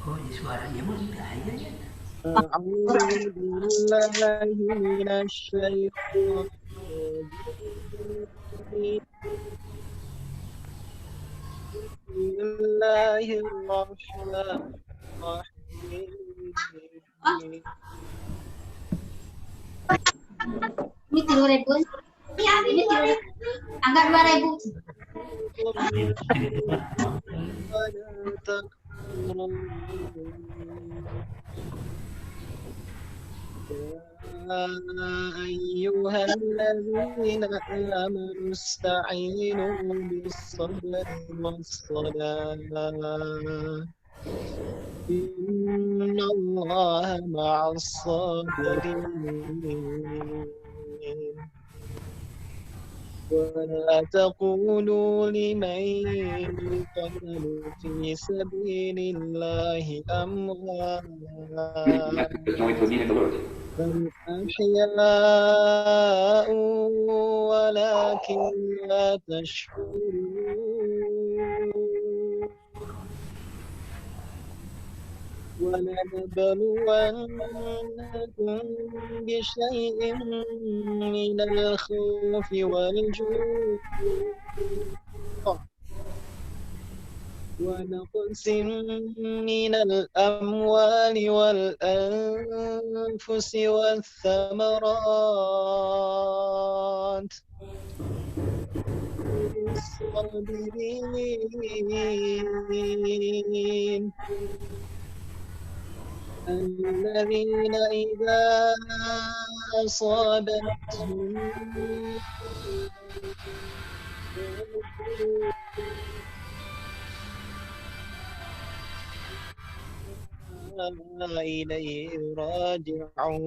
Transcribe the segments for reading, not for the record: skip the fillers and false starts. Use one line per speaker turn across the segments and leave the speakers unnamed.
Oh, di suaranya mah gaya ya.
أعوذ بالله من الشيطان الرجيم بسم الله الرحمن الرحيم
Ini 3.000. Ini 3.000. Angkat 2.000.
ولا تكفرون يا أيها الذين آمنوا استعينوا بالصبر والصلاة إن الله مع الصابرين ولا تقولوا لمن يقتل في سبيل الله أموات بل أحياء ولكن لا تشعرون ولنبلونكم بشيء من الخوف والجوع ونقص من الأموال والأنفس والثمرات الصابرين الذين إذا أصابتهم إليه راجعون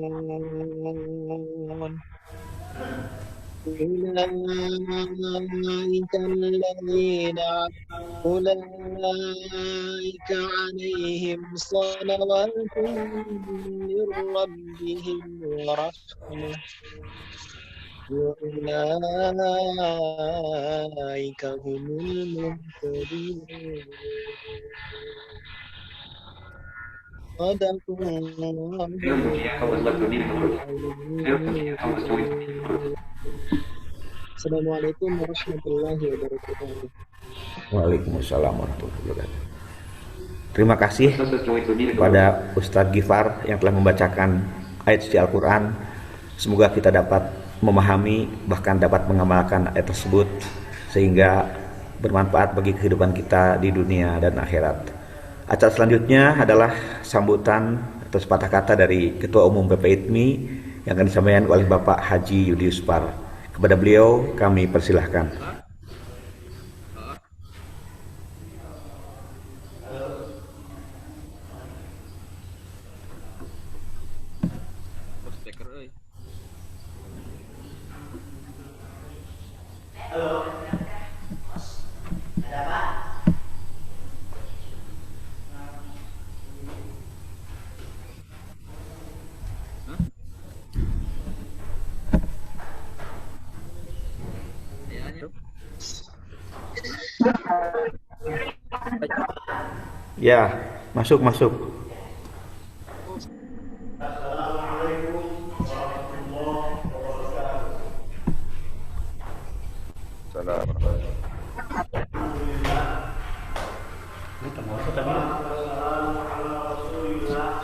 أولئك عليهم صلوات من ربهم ورحمة وأولئك هم المهتدون صدق الله Assalamualaikum warahmatullahi wabarakatuh.
Waalaikumsalam warahmatullahi wabarakatuh. Terima kasih kepada Ustadz Gifar yang telah membacakan ayat suci Al-Quran. Semoga kita dapat memahami bahkan dapat mengamalkan ayat tersebut sehingga bermanfaat bagi kehidupan kita di dunia dan akhirat. Acara selanjutnya adalah sambutan atau sepatah kata dari Ketua Umum PPITMI yang akan disampaikan oleh Bapak Haji Yudi Uspar. Kepada beliau kami persilahkan. Ya, masuk.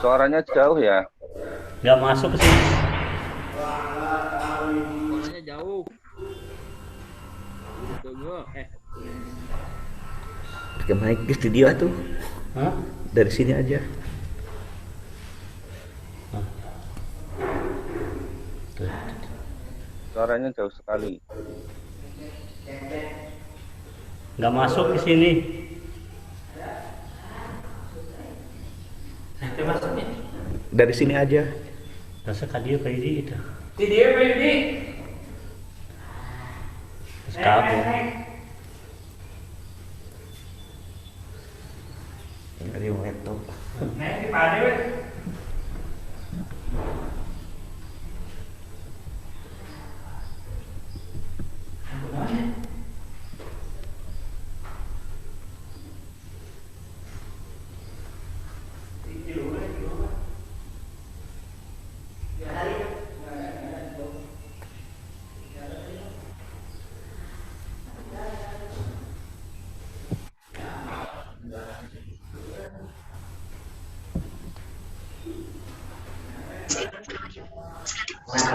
Suaranya jauh ya?
Nggak masuk ke sini.
Suaranya jauh.
Pakai mic di studio tuh.
Hah?
Dari sini aja.
Suaranya jauh sekali.
Nggak masuk ke sini.
Dari sini aja.
Rasa kadia kayak itu.
Di dia ini.
Terus kabel.
Dari laptop.
Nah, di mana weh?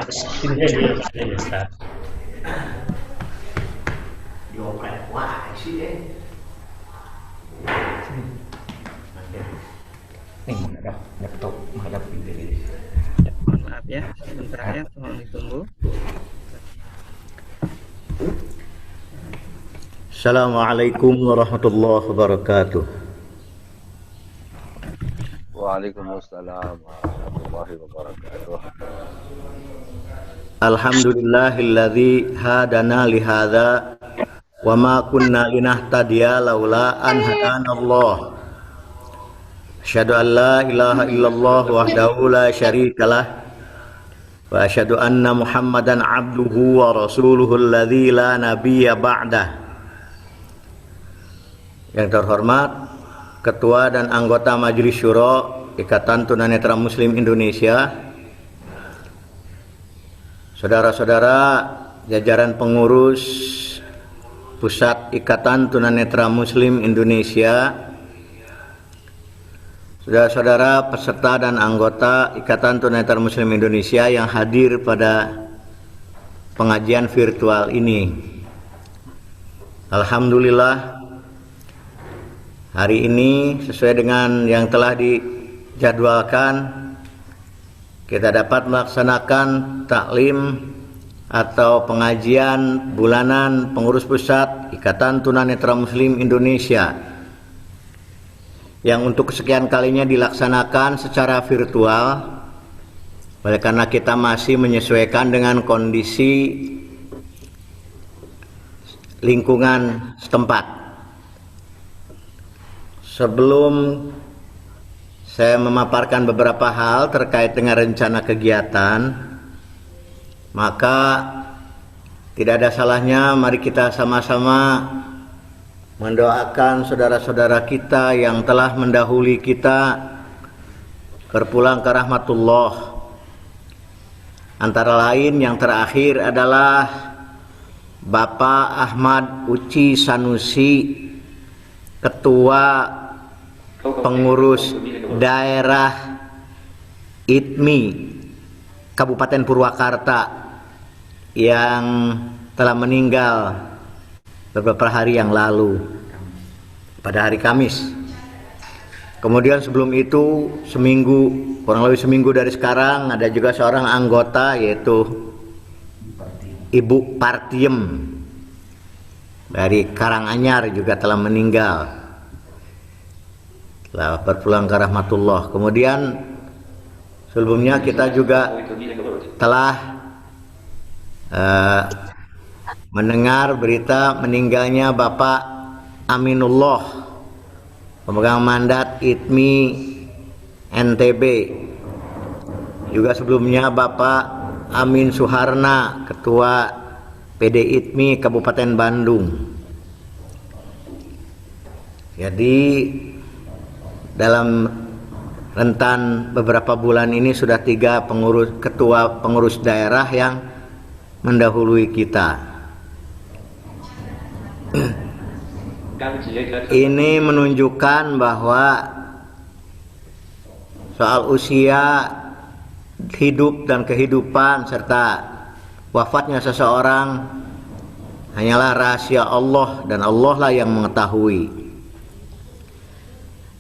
Sini dia Ustaz.
Dioprek wah sih Nih menghadap laptop, menghadap pintu ini.
Maaf ya, sebentar ya, tolong ditunggu.
Assalamualaikum warahmatullahi wabarakatuh.
Waalaikumsalam warahmatullahi wabarakatuh.
Alhamdulillahilladzi hadana lihadza wa ma kunna linahtadiya laula an hadanallah. Asyhadu an la ilaha illallah wahdahu la syarikalah wa asyhadu anna Muhammadan abduhu wa rasuluhu alladzi la nabiyya ba'dah. Yang terhormat Ketua dan anggota Majelis Syuro Ikatan Tunanetra Muslim Indonesia, saudara-saudara jajaran pengurus Pusat Ikatan Tunanetra Muslim Indonesia, saudara-saudara peserta dan anggota Ikatan Tunanetra Muslim Indonesia yang hadir pada pengajian virtual ini. Alhamdulillah, hari ini sesuai dengan yang telah dijadwalkan, kita dapat melaksanakan taklim atau pengajian bulanan pengurus pusat Ikatan Tunanetra Muslim Indonesia yang untuk kesekian kalinya dilaksanakan secara virtual oleh karena kita masih menyesuaikan dengan kondisi lingkungan setempat. Sebelum saya memaparkan beberapa hal terkait dengan rencana kegiatan, maka tidak ada salahnya mari kita sama-sama mendoakan saudara-saudara kita yang telah mendahului kita berpulang ke rahmatullah. Antara lain yang terakhir adalah Bapak Ahmad Uci Sanusi, Ketua Pengurus Daerah ITMI Kabupaten Purwakarta yang telah meninggal beberapa hari yang lalu pada hari Kamis. Kemudian sebelum itu kurang lebih seminggu dari sekarang ada juga seorang anggota yaitu Ibu Partiem dari Karanganyar juga telah meninggal. Telah berpulang ke rahmatullah. Kemudian sebelumnya kita juga telah mendengar berita meninggalnya Bapak Aminullah, pemegang mandat ITMI NTB. Juga sebelumnya Bapak Amin Suharna, Ketua PD ITMI Kabupaten Bandung. Jadi dalam rentan beberapa bulan ini sudah 3 ketua pengurus daerah yang mendahului kita. Ini menunjukkan bahwa soal usia, hidup dan kehidupan serta wafatnya seseorang hanyalah rahasia Allah dan Allah lah yang mengetahui.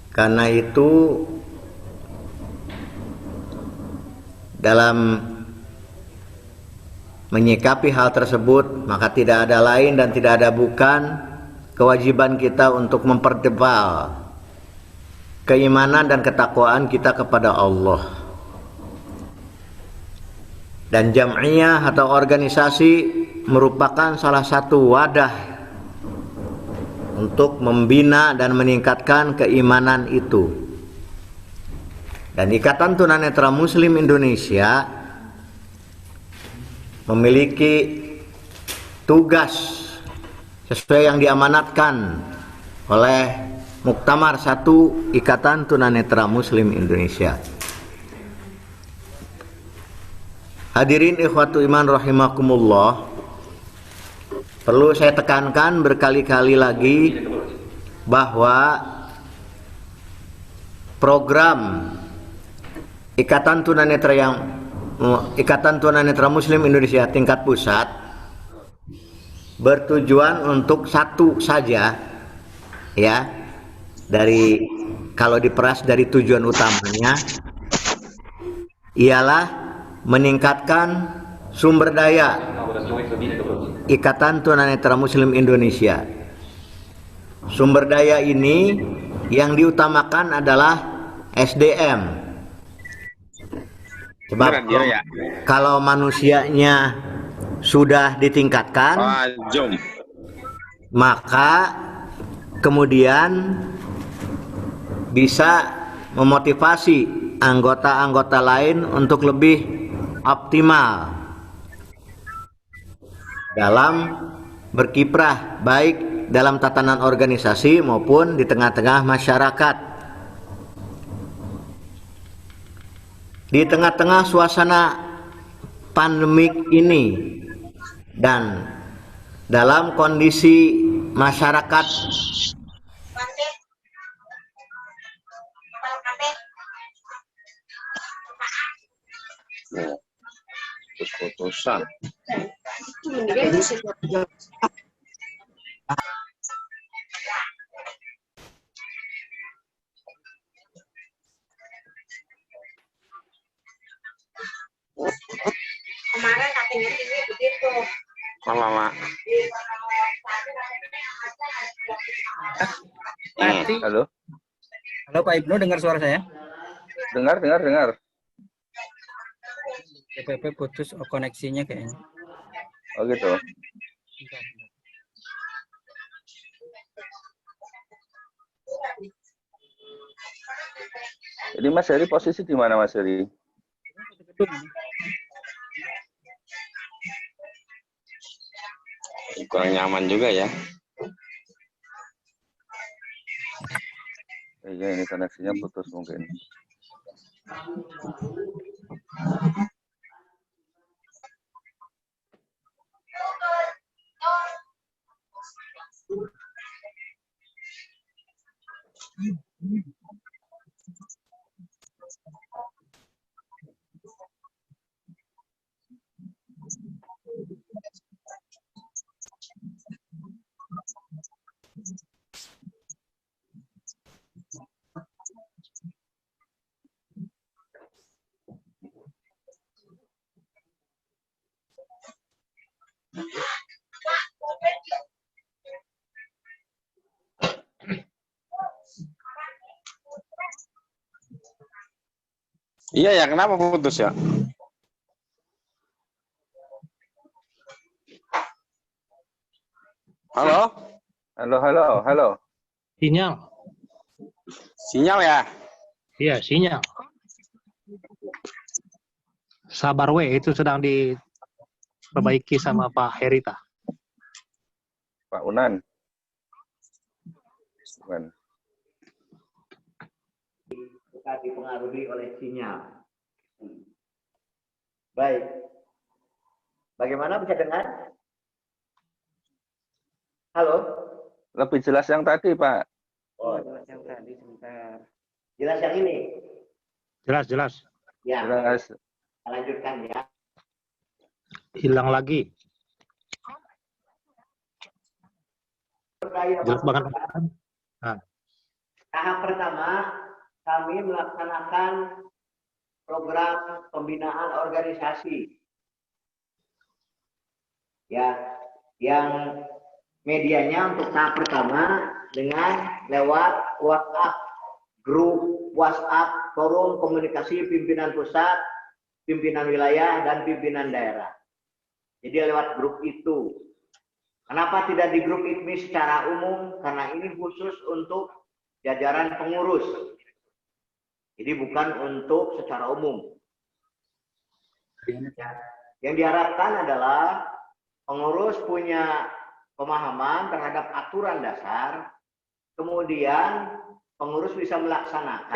Karena itu dalam menyikapi hal tersebut maka tidak ada lain dan tidak ada bukan kewajiban kita untuk mempertebal keimanan dan ketakwaan kita kepada Allah. Dan jam'iyah atau organisasi merupakan salah satu wadah untuk membina dan meningkatkan keimanan itu. Dan Ikatan Tunanetra Muslim Indonesia memiliki tugas sesuai yang diamanatkan oleh Muktamar 1 Ikatan Tunanetra Muslim Indonesia. Hadirin ikhwatu iman rahimakumullah, perlu saya tekankan berkali-kali lagi bahwa program Ikatan Tunanetra yang Ikatan Tunanetra Muslim Indonesia tingkat pusat bertujuan untuk satu saja, ya, dari kalau diperas dari tujuan utamanya ialah meningkatkan sumber daya Ikatan Tunanetra Muslim Indonesia. Sumber daya ini yang diutamakan adalah SDM. Sebab kalau manusianya sudah ditingkatkan, maka kemudian bisa memotivasi anggota-anggota lain untuk lebih optimal dalam berkiprah baik dalam tatanan organisasi maupun di tengah-tengah masyarakat. Di tengah-tengah suasana pandemik ini dan dalam kondisi masyarakat
putus-putusan.
Kemarin katanya ini begitu.
Lama. Halo.
Halo Pak Ibnu, dengar suara saya?
Dengar.
TPP putus koneksinya kayaknya.
Oh gitu. Jadi Mas Heri posisi di mana Mas Heri? Kurang nyaman juga ya. Iya, ini koneksinya putus mungkin. Iya ya, kenapa putus ya? Halo? Halo. Sinyal ya?
Iya, sinyal. Sabar we, itu sedang diperbaiki sama Pak Herita.
Pak Unan.
suka dipengaruhi oleh sinyal. Baik. Bagaimana, bisa dengar? Halo?
Lebih jelas yang tadi, Pak.
Oh,
Jelas yang tadi sebentar.
jelas yang ini?
Jelas.
Ya.
Jelas.
Lanjutkan ya.
Hilang lagi. Jelas banget. Nah.
Tahap pertama, kami melaksanakan program pembinaan organisasi. Ya, yang medianya untuk tahap pertama dengan lewat WhatsApp, grup WhatsApp, forum komunikasi pimpinan pusat, pimpinan wilayah, dan pimpinan daerah. Jadi lewat grup itu. Kenapa tidak di grup IPMI secara umum? Karena ini khusus untuk jajaran pengurus. Jadi bukan untuk secara umum. Yang diharapkan adalah pengurus punya pemahaman terhadap aturan dasar, kemudian pengurus bisa melaksanakan.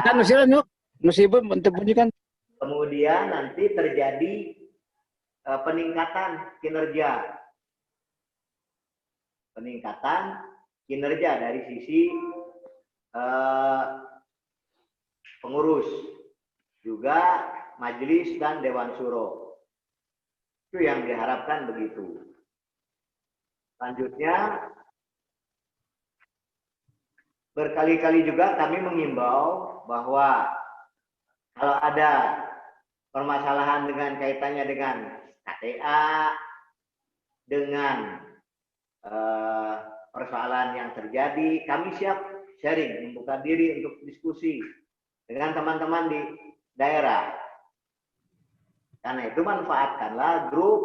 Kemudian nanti terjadi peningkatan kinerja. Peningkatan kinerja dari sisi pengurus. Juga
majelis dan dewan syuro. Itu yang diharapkan begitu. Selanjutnya, berkali-kali juga kami mengimbau bahwa kalau ada permasalahan dengan kaitannya dengan KTA, dengan persoalan yang terjadi, kami siap sharing, membuka diri untuk diskusi dengan teman-teman di daerah. Karena itu manfaatkanlah grup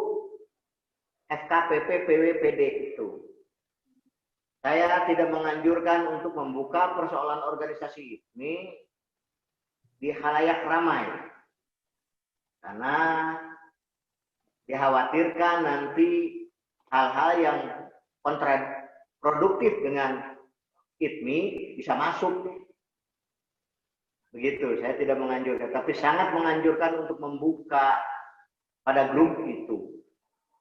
FKPP PWPD itu. Saya tidak menganjurkan untuk membuka persoalan organisasi ini di khalayak ramai. Karena dikhawatirkan nanti hal-hal yang kontraproduktif dengan ITMI bisa masuk. Begitu, saya tidak menganjurkan, tapi sangat menganjurkan untuk membuka pada grup itu.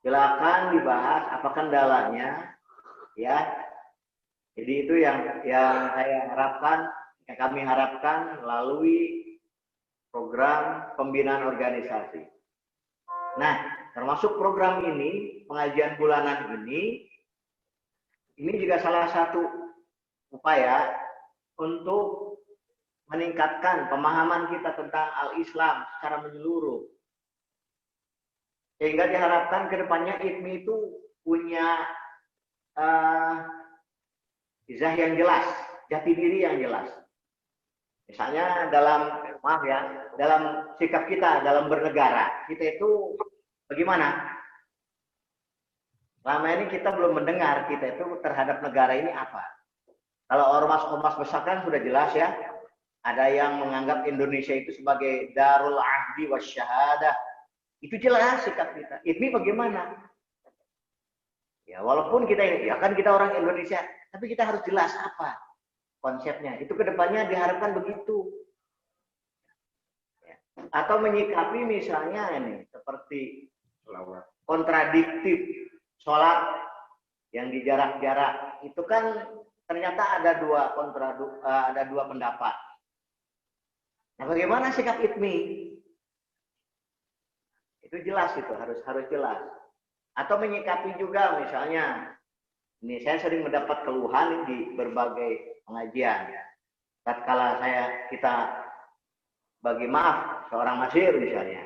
Silakan dibahas apa kendalanya, ya. Jadi itu yang saya harapkan, yang kami harapkan melalui program pembinaan organisasi. Nah, termasuk program ini, pengajian bulanan ini juga salah satu upaya untuk meningkatkan pemahaman kita tentang al-Islam secara menyeluruh. Sehingga diharapkan ke depannya ITMI itu punya izah yang jelas, jati diri yang jelas. Misalnya dalam sikap kita dalam bernegara, kita itu bagaimana? Selama ini kita belum mendengar kita itu terhadap negara ini apa. Kalau ormas-ormas besar kan sudah jelas ya. Ada yang menganggap Indonesia itu sebagai darul ahdi wasyahadah. Itu jelas sikap kita. ITMI bagaimana? Ya walaupun kita ini, ya kan kita orang Indonesia, tapi kita harus jelas apa konsepnya. Itu kedepannya diharapkan begitu. Ya. Atau menyikapi misalnya ini seperti kontradiktif sholat yang di jarak-jarak. Itu kan ternyata ada dua pendapat. Nah, bagaimana sikap ITMI? Itu jelas, itu harus jelas. Atau menyikapi juga misalnya, ini saya sering mendapat keluhan di berbagai pengajian. Tatkala kita bagi maaf seorang masyhur misalnya,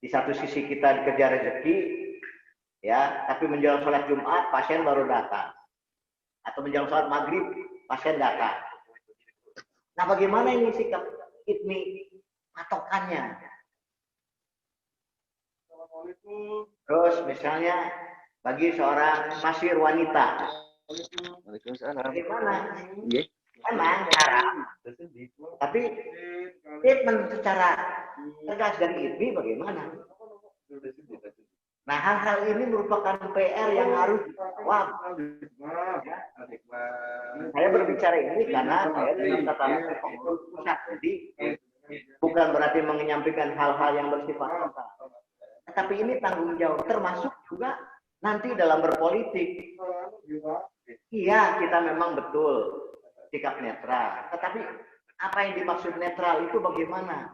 di satu sisi kita dikejar rezeki, ya, tapi menjelang sholat Jumat pasien baru datang, atau menjelang sholat maghrib pasien datang. Nah, bagaimana ini sikap ITMI patokannya? Terus misalnya bagi seorang masyhur wanita, bagaimana? Emang haram, tapi statement secara tegas dari ITMI bagaimana? Nah, hal-hal ini merupakan PR yang harus dijawab. Saya berbicara ini karena saya dalam tatanan pusat, jadi bukan berarti menyampaikan hal-hal yang bersifat lokal. Tetapi ini tanggung jawab, termasuk juga nanti dalam berpolitik. Iya, kita memang betul sikap netral. Tetapi apa yang dimaksud netral itu bagaimana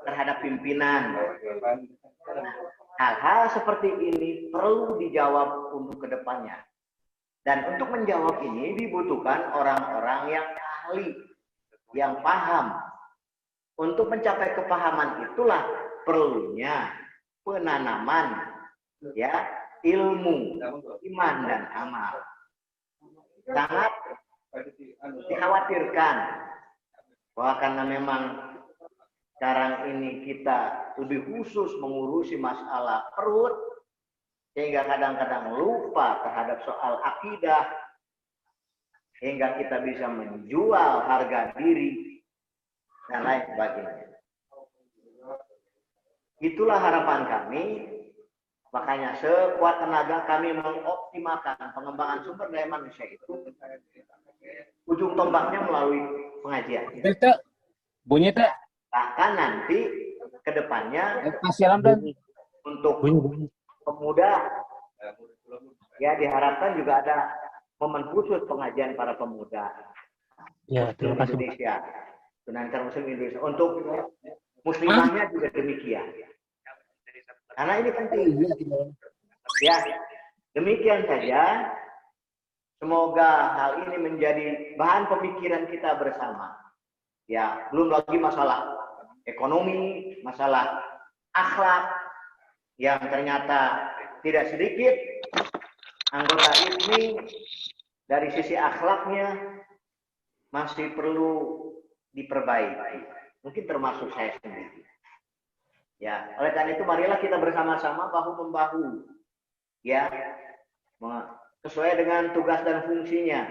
terhadap pimpinan? Hal-hal seperti ini perlu dijawab untuk kedepannya. Dan untuk menjawab ini dibutuhkan orang-orang yang ahli, yang paham. Untuk mencapai kepahaman itulah perlunya penanaman ya ilmu, iman dan amal. Sangat dikhawatirkan bahwa karena memang sekarang ini kita lebih khusus mengurusi masalah perut, sehingga kadang-kadang lupa terhadap soal akidah, sehingga kita bisa menjual harga diri dan lain sebagainya. Itulah harapan kami, makanya sekuat tenaga kami mengoptimalkan pengembangan sumber daya manusia itu. Ujung tombaknya melalui pengajian.
Bunyi tak?
Bahkan nanti ke depannya untuk pemuda ya diharapkan juga ada momen khusus pengajian para pemuda
ya, terima kasih.
Indonesia. Tunanetra Muslim Indonesia. Untuk muslimahnya juga demikian. Karena ini penting. Ya, demikian saja. Semoga hal ini menjadi bahan pemikiran kita bersama. Ya, belum lagi masalah ekonomi, masalah akhlak yang ternyata tidak sedikit anggota ini dari sisi akhlaknya masih perlu diperbaiki. Mungkin termasuk saya sendiri. Ya, oleh karena itu marilah kita bersama-sama bahu-membahu. Ya, sesuai dengan tugas dan fungsinya.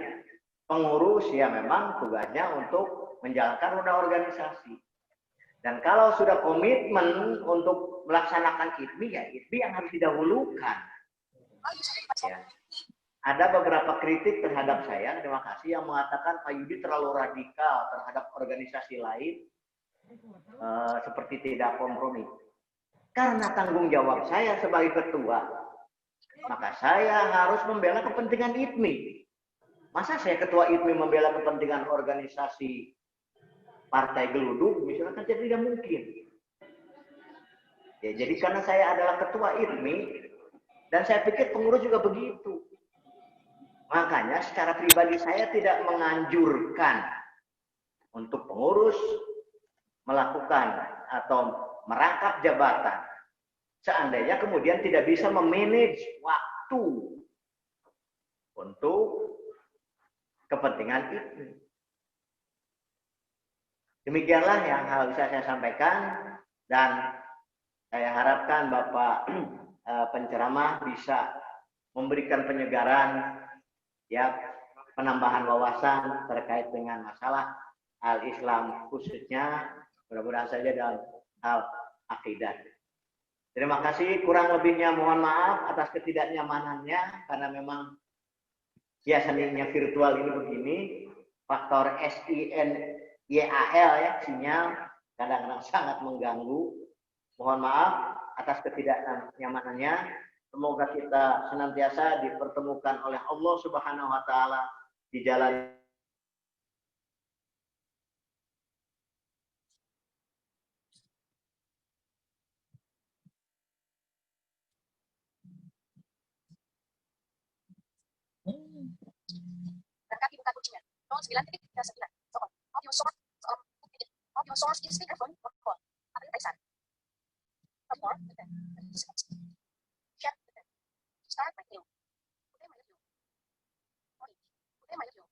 Pengurus ya memang tugasnya untuk menjalankan roda organisasi. Dan kalau sudah komitmen untuk melaksanakan IDMI, ya IDMI yang harus didahulukan. Ya. Ada beberapa kritik terhadap saya, terima kasih, yang mengatakan Pak Yudi terlalu radikal terhadap organisasi lain, seperti tidak kompromi. Karena tanggung jawab saya sebagai ketua, maka saya harus membela kepentingan IDMI. Masa saya ketua IDMI membela kepentingan organisasi partai geluduk, misalnya, kan tidak mungkin. Ya, jadi karena saya adalah ketua IDMI, dan saya pikir pengurus juga begitu. Makanya secara pribadi saya tidak menganjurkan untuk pengurus melakukan atau merangkap jabatan. Seandainya kemudian tidak bisa memanage waktu untuk kepentingan itu. Demikianlah yang bisa saya sampaikan, dan saya harapkan Bapak penceramah bisa memberikan penyegaran, ya, penambahan wawasan terkait dengan masalah al-Islam khususnya, mudah-mudahan saja dalam hal akidah. Terima kasih, kurang lebihnya mohon maaf atas ketidaknyamanannya, karena memang ya seninya virtual ini begini, faktor SINYAL ya, sinyal kadang-kadang sangat mengganggu. Mohon maaf atas ketidaknyamanannya. Semoga kita senantiasa dipertemukan oleh Allah Subhanahu wa taala di jalan
Dan kaki buka kuncinya. 09.39. Soal. Audio source. Soal. Audio source is speakerphone. Call. April Faisal. Report. Chat. Start my view. Udah my view. Udah my view.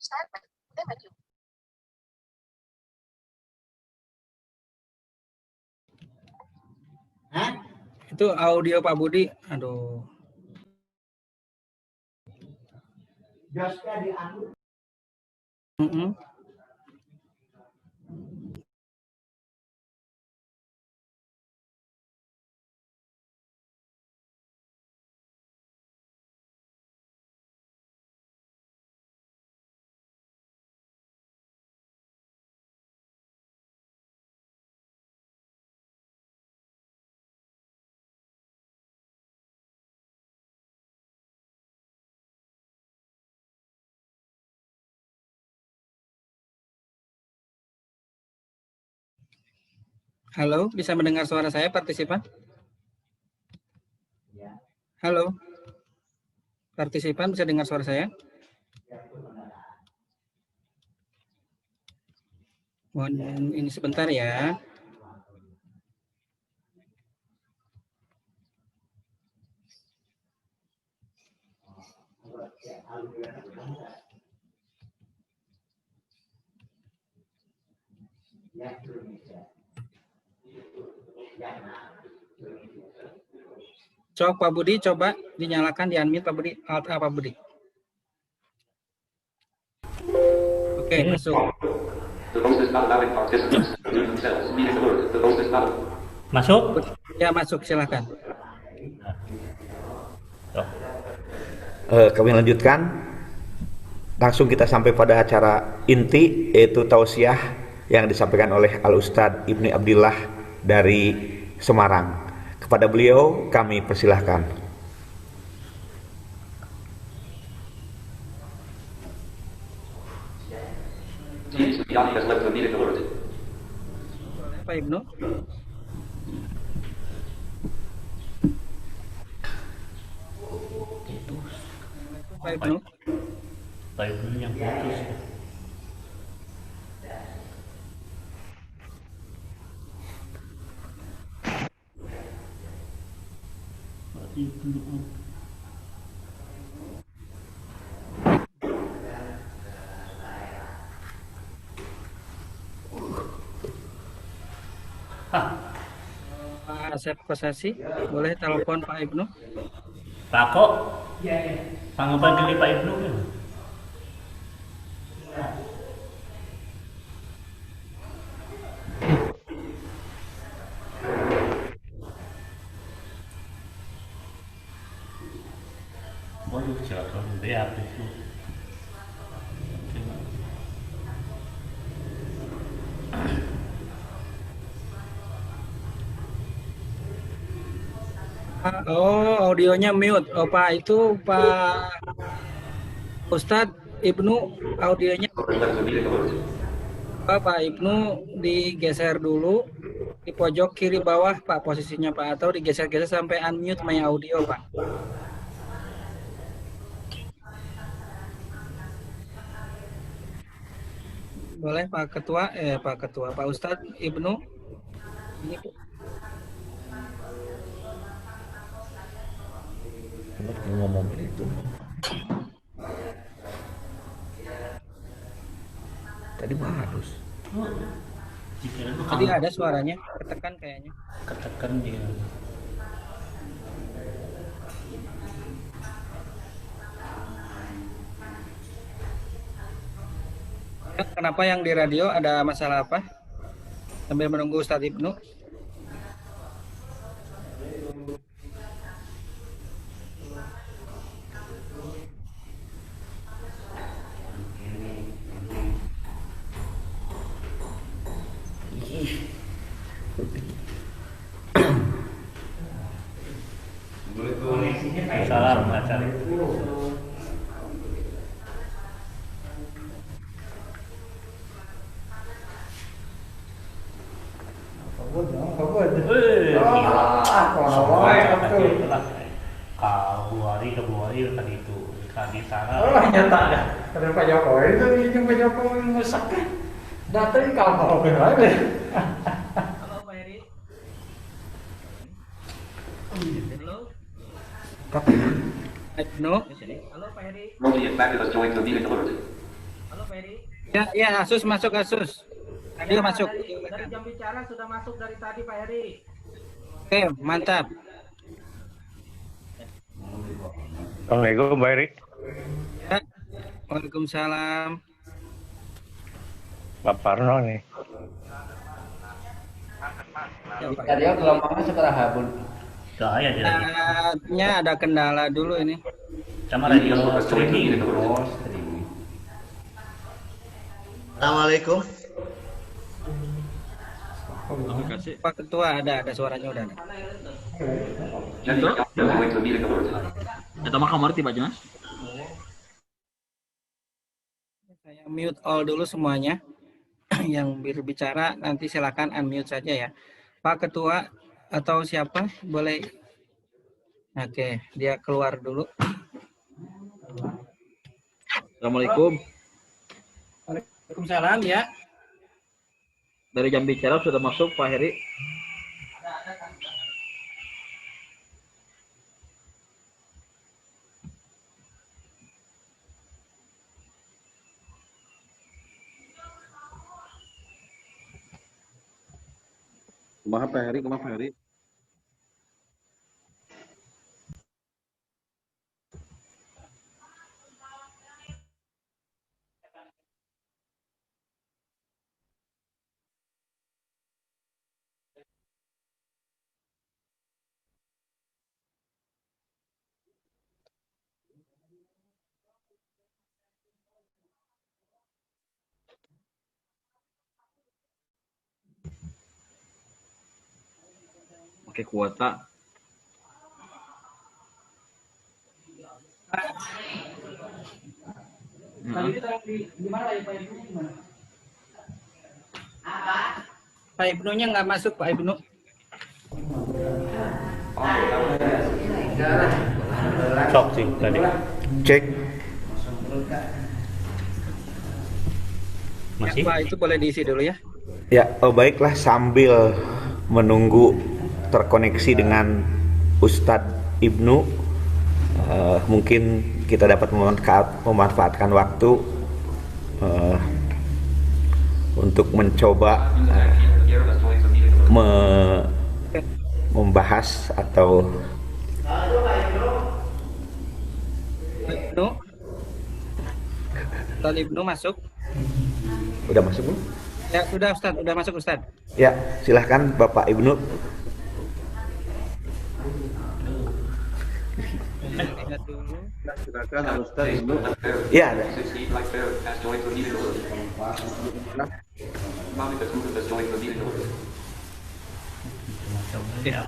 Start my. Udah my view.
Hah? Itu audio Pak Budi. Aduh.
Josnya diambil.
Halo, bisa mendengar suara saya partisipan? Halo, partisipan bisa dengar suara saya? Mohon ini sebentar ya. Cok Pak Budi, coba dinyalakan, di-unmute Pak Budi. Alt A Pak Budi. Oke, masuk.
Masuk?
Ya, masuk, silakan.
Kami lanjutkan. Langsung kita sampai pada acara inti, yaitu tausiah yang disampaikan oleh Al-Ustadz Ibni Abdillah dari Semarang. Kepada beliau kami persilahkan.
Pak Ibnu. Pak Ibnu.
Pak Ibnu yang putus. Pak Ibnu.
Pak Asep Kosasi, boleh telepon Pak Ibnu?
Pak kok? Pangabal dili Pak Ibnu. Waduh, silakan beak itu.
Oh, audionya mute. Oh, Pak, itu Pak Ustadz Ibnu, audionya. Pak Ibnu digeser dulu di pojok kiri bawah, Pak, posisinya, Pak, atau digeser-geser sampai unmute my audio, Pak. Boleh, Pak Ketua, Pak Ustadz Ibnu. Ini,
ngomong itu tadi bagus.
tadi ada suaranya, ketekan kayaknya.
Ketekan dia.
Kenapa yang di radio ada masalah apa? Sambil menunggu Ustadz Ibnu.
Salam acara. Kebuari tadi itu tadi Tara.
Oh nyata dah. Karena Pak Jokowi itu yang Pak Jokowi mesak kan. Datang kalau mau ke mana?
Halo Pak Heri. Halo. Ibnu. Halo Pak Heri. Halo Pak Heri. Ya, Asus masuk Asus. Tadi masuk.
Dari jam bicara sudah masuk dari tadi Pak Heri.
Oke, mantap.
Assalamualaikum Pak Heri.
Ya. Waalaikumsalam.
Pak Parno nih.
Ya, Pak.
Tadi gelombangnya seberapa, Bun?
Saya di radio.
Ada kendala dulu ini.
Sama radio streaming.
Assalamualaikum.
Pak Ketua ada suaranya udah ada.
Eta mah kamar tiba aja.
Saya mute all dulu semuanya. Yang berbicara nanti silakan unmute saja ya. Pak Ketua atau siapa boleh. Oke, dia keluar dulu.
Assalamualaikum.
Waalaikumsalam ya.
Dari jam bicara sudah masuk Pak Heri.
Kumaha Pak Heri, kumaha Pak Heri?
Pakai kuota.
Tadi kita di mana ya Pak Ibu? Pak Ibnu-nya nggak masuk, Pak Ibnu.
Sok sih tadi.
Cek.
Masih?
Ya, Pak, itu boleh diisi dulu ya.
Ya, baiklah, sambil menunggu terkoneksi dengan Ustadz Ibnu, mungkin kita dapat memanfaatkan waktu untuk mencoba membahas atau
Ibnu. Ustaz Ibnu masuk.
udah masuk belum?
Ya, sudah Ustaz, udah masuk Ustaz.
Ya, silahkan Bapak Ibnu.
Lihat dulu.
Silakan Ustaz Ibnu.
Ya, ada.
Ya.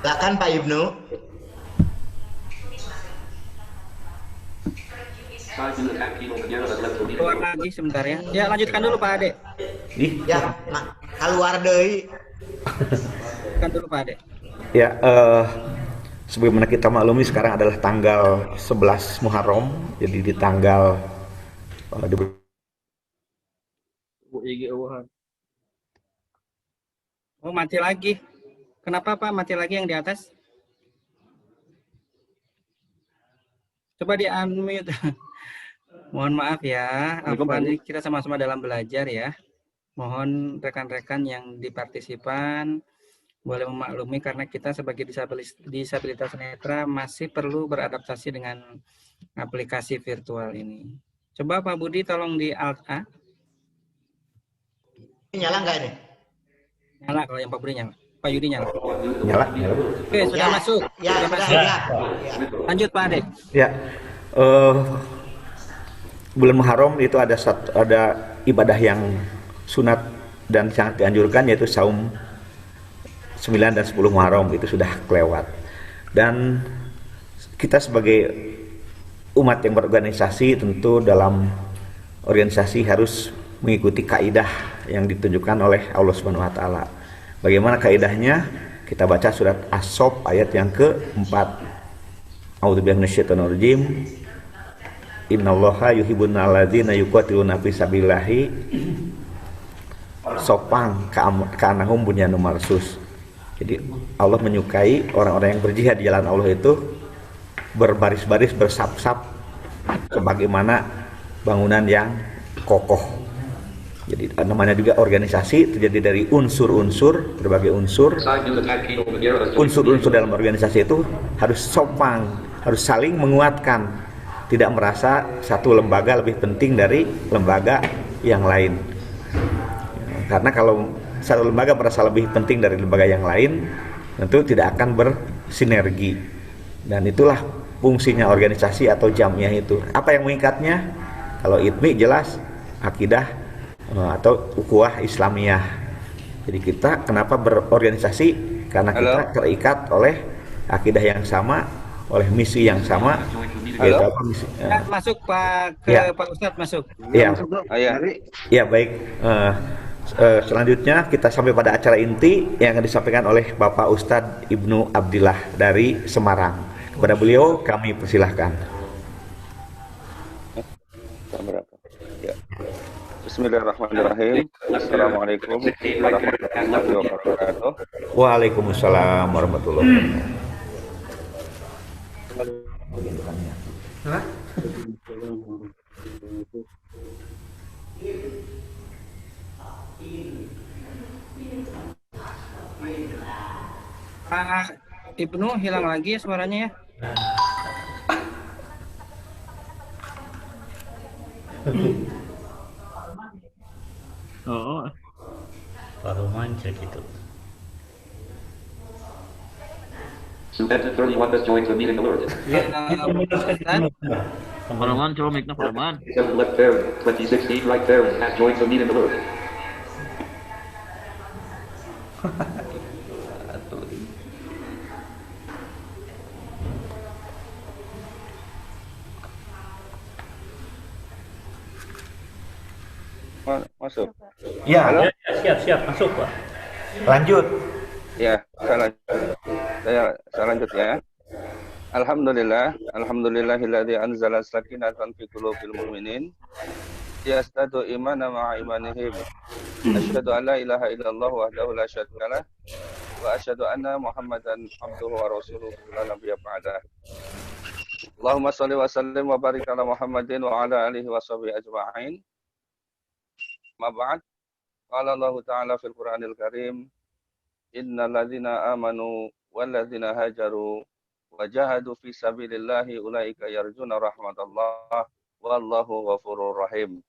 Silakan Pak Ibnu.
Keluar lagi sebentar ya. Ya, lanjutkan dulu Pak Ade.
Ya, keluar deui.
Lanjutkan dulu Pak Ade.
Ya, sebagaimana kita maklumi sekarang adalah tanggal 11 Muharram, jadi di tanggal
Oh, mati lagi. Kenapa Pak mati lagi yang di atas? Coba di unmute. Mohon maaf ya, Afwan, kita sama-sama dalam belajar ya. Mohon rekan-rekan yang di partisipan boleh memaklumi karena kita sebagai disabilitas netra masih perlu beradaptasi dengan aplikasi virtual ini. Coba Pak Budi tolong di Alt A.
Nyala nggak ini?
Nyala kalau yang Pak Budi nyala. Pak Yudi nyala.
nyala.
Oke, sudah masuk.
Ya,
Sudah masuk.
ya.
Lanjut Pak Ade.
Ya, bulan Muharram itu ada ibadah yang sunat dan sangat dianjurkan, yaitu saum 9 dan 10 Muharram, itu sudah kelewat. Dan kita sebagai umat yang berorganisasi tentu dalam organisasi harus mengikuti kaidah yang ditunjukkan oleh Allah Subhanahu wa taala. Bagaimana kaidahnya? Kita baca surat As-Sof ayat yang ke-4. A'udzubillahi minasyaitonir rajim. Innallaha yuhibbun alladzina yuqatiluna fi sabilillahi sopang ka'annahum bunyanun marsus. Jadi Allah menyukai orang-orang yang berjihad di jalan Allah itu berbaris-baris, bersap-sap sebagaimana bangunan yang kokoh. Jadi namanya juga organisasi terjadi dari unsur-unsur, berbagai unsur. Unsur-unsur dalam organisasi itu harus sopang, harus saling menguatkan, tidak merasa satu lembaga lebih penting dari lembaga yang lain. Karena kalau satu lembaga merasa lebih penting dari lembaga yang lain, tentu tidak akan bersinergi. Dan itulah fungsinya organisasi atau jamiah itu. Apa yang mengikatnya? Kalau ITMI jelas akidah atau ukhuwah Islamiyah. Jadi kita kenapa berorganisasi? Karena kita terikat oleh akidah yang sama, oleh misi yang sama. Yaitu apa misi?
Masuk Pak ke Pak Ustadz masuk.
Ya, ya baik. Selanjutnya kita sampai pada acara inti yang akan disampaikan oleh Bapak Ustadz Ibnu Abdillah dari Semarang. Kepada beliau kami persilahkan.
Bismillahirrahmanirrahim. Assalamualaikum warahmatullahi wabarakatuh.
Waalaikumsalam warahmatullahi wabarakatuh.
Pak Ibnu hilang lagi ya suaranya ya.
Oh, baru mancet itu.
Everyone has joined the meeting alert.
Paraman, coba mic-nya Paraman.
Left there, 2016 right there has joined the meeting alert.
Masuk.
Ya.
Halo?
Siap, masuk Pak.
Lanjut.
Ya, saya lanjut ya. Alhamdulillahilladzi anzala sakinatan fi qulubil mu'minin yastadu imana ma'a imanihim. Asyhadu an la ilaha illallah wahdahu la syarika lah wa asyhadu anna Muhammadan abduhu wa rasuluhu la nabiyya ba'dah. Allahumma shalli wa sallim wa barik ala Muhammadin wa ala alihi wa sahbihi ajma'in. Ma ba'd. Qala Allah Ta'ala fil Qur'anil Karim, innal ladzina amanu wal ladzina hajaru wa jahadu fi sabilillahi ulaika yarjuna rahmatallah wallahu ghafurur rahim.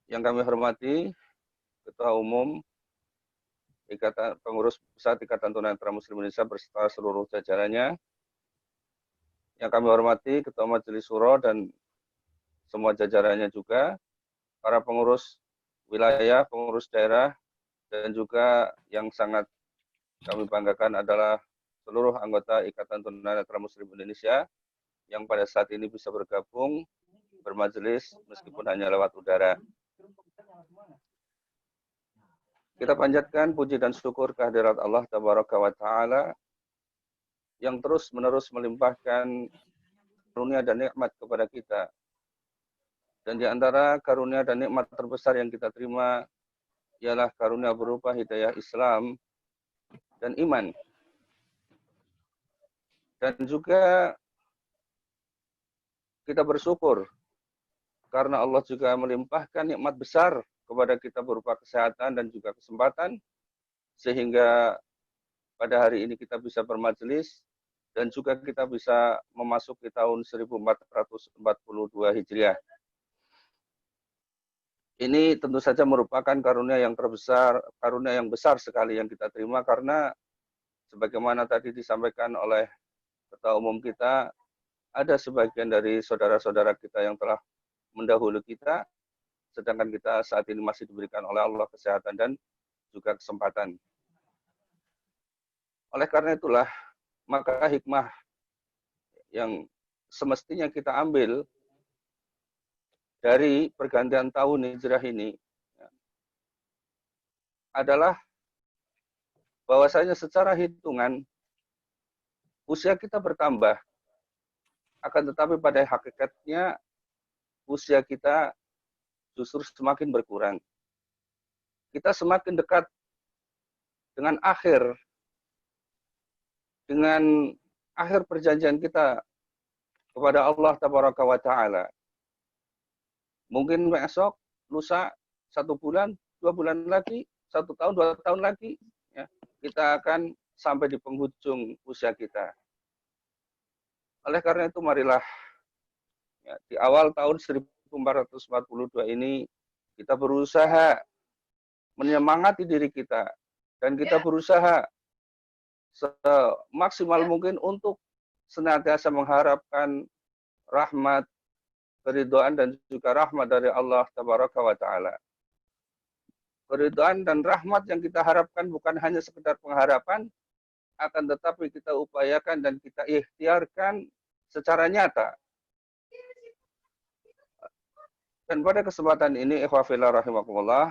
Yang kami hormati Ketua Umum Ikatan Pengurus Pusat Ikatan Tunanetra Muslim Indonesia beserta seluruh jajarannya. Yang kami hormati Ketua Majelis Syuro dan semua jajarannya juga, para pengurus wilayah, pengurus daerah, dan juga yang sangat kami banggakan adalah seluruh anggota Ikatan Tunanetra Muslim Indonesia yang pada saat ini bisa bergabung bermajelis meskipun hanya lewat udara. Kita panjatkan puji dan syukur kehadirat Allah Tabaraka wa Ta'ala yang terus-menerus melimpahkan karunia dan nikmat kepada kita. Dan di antara karunia dan nikmat terbesar yang kita terima ialah karunia berupa hidayah Islam dan iman. Dan juga kita bersyukur karena Allah juga melimpahkan nikmat besar kepada kita berupa kesehatan dan juga kesempatan, sehingga pada hari ini kita bisa bermajelis dan juga kita bisa memasuki tahun 1442 Hijriah. Ini tentu saja merupakan karunia yang terbesar, karunia yang besar sekali yang kita terima, karena sebagaimana tadi disampaikan oleh Ketua Umum kita, ada sebagian dari saudara-saudara kita yang telah mendahului kita, sedangkan kita saat ini masih diberikan oleh Allah kesehatan dan juga kesempatan. Oleh karena itulah, maka hikmah yang semestinya kita ambil dari pergantian tahun Hijrah ini adalah bahwasanya secara hitungan usia kita bertambah, akan tetapi pada hakikatnya usia kita justru semakin berkurang. Kita semakin dekat dengan akhir perjanjian kita kepada Allah Tabaraka wa Ta'ala. Mungkin besok, lusa, 1 bulan, 2 bulan lagi, 1 tahun, 2 tahun lagi, ya, kita akan sampai di penghujung usia kita. Oleh karena itu, marilah ya, di awal tahun 1442 ini kita berusaha menyemangati diri kita dan kita berusaha semaksimal mungkin untuk senantiasa mengharapkan rahmat, keridhaan dan juga rahmat dari Allah Tabaraka wa Ta'ala. Keridhaan dan rahmat yang kita harapkan bukan hanya sekedar pengharapan, akan tetapi kita upayakan dan kita ikhtiarkan secara nyata. Dan pada kesempatan ini, ikhwah fillah rahimakumullah,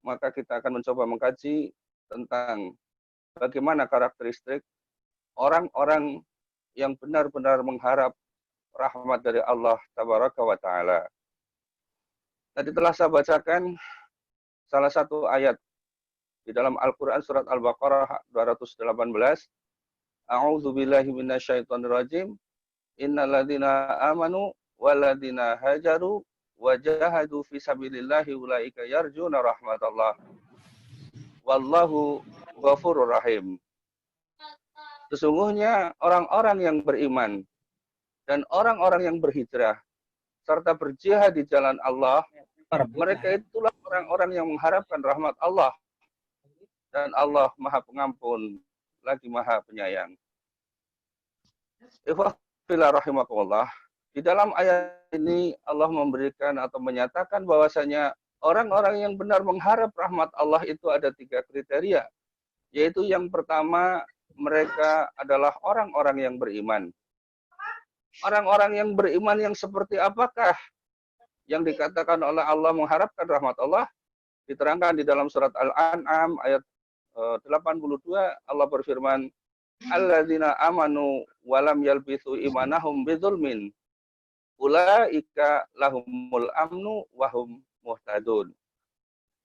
maka kita akan mencoba mengkaji tentang bagaimana karakteristik orang-orang yang benar-benar mengharap rahmat dari Allah Tabaraka wa Ta'ala. Tadi telah saya bacakan salah satu ayat di dalam Al-Quran surat Al-Baqarah 218. A'udzu billahi minasyaitonir rajim. Innal ladzina amanu wal ladzina hajaru wajahadu fi sabilillahi ulaika yarjuna rahmatallah wallahu ghafurur rahim. Sesungguhnya orang-orang yang beriman dan orang-orang yang berhijrah serta berjihad di jalan Allah, mereka itulah orang-orang yang mengharapkan rahmat Allah, dan Allah Maha Pengampun lagi Maha Penyayang. Ikhwah fillah rahimakumullah, di dalam ayat ini Allah memberikan atau menyatakan bahwasanya orang-orang yang benar mengharap rahmat Allah itu ada 3 kriteria, yaitu yang pertama, mereka adalah orang-orang yang beriman. Orang-orang yang beriman yang seperti apakah yang dikatakan oleh Allah mengharapkan rahmat Allah diterangkan di dalam surat Al-An'am ayat 82. Allah berfirman, alladzina amanu walam yalbisu imanahum bidzulmin ulaika lahumul amnu wahum muhtadun.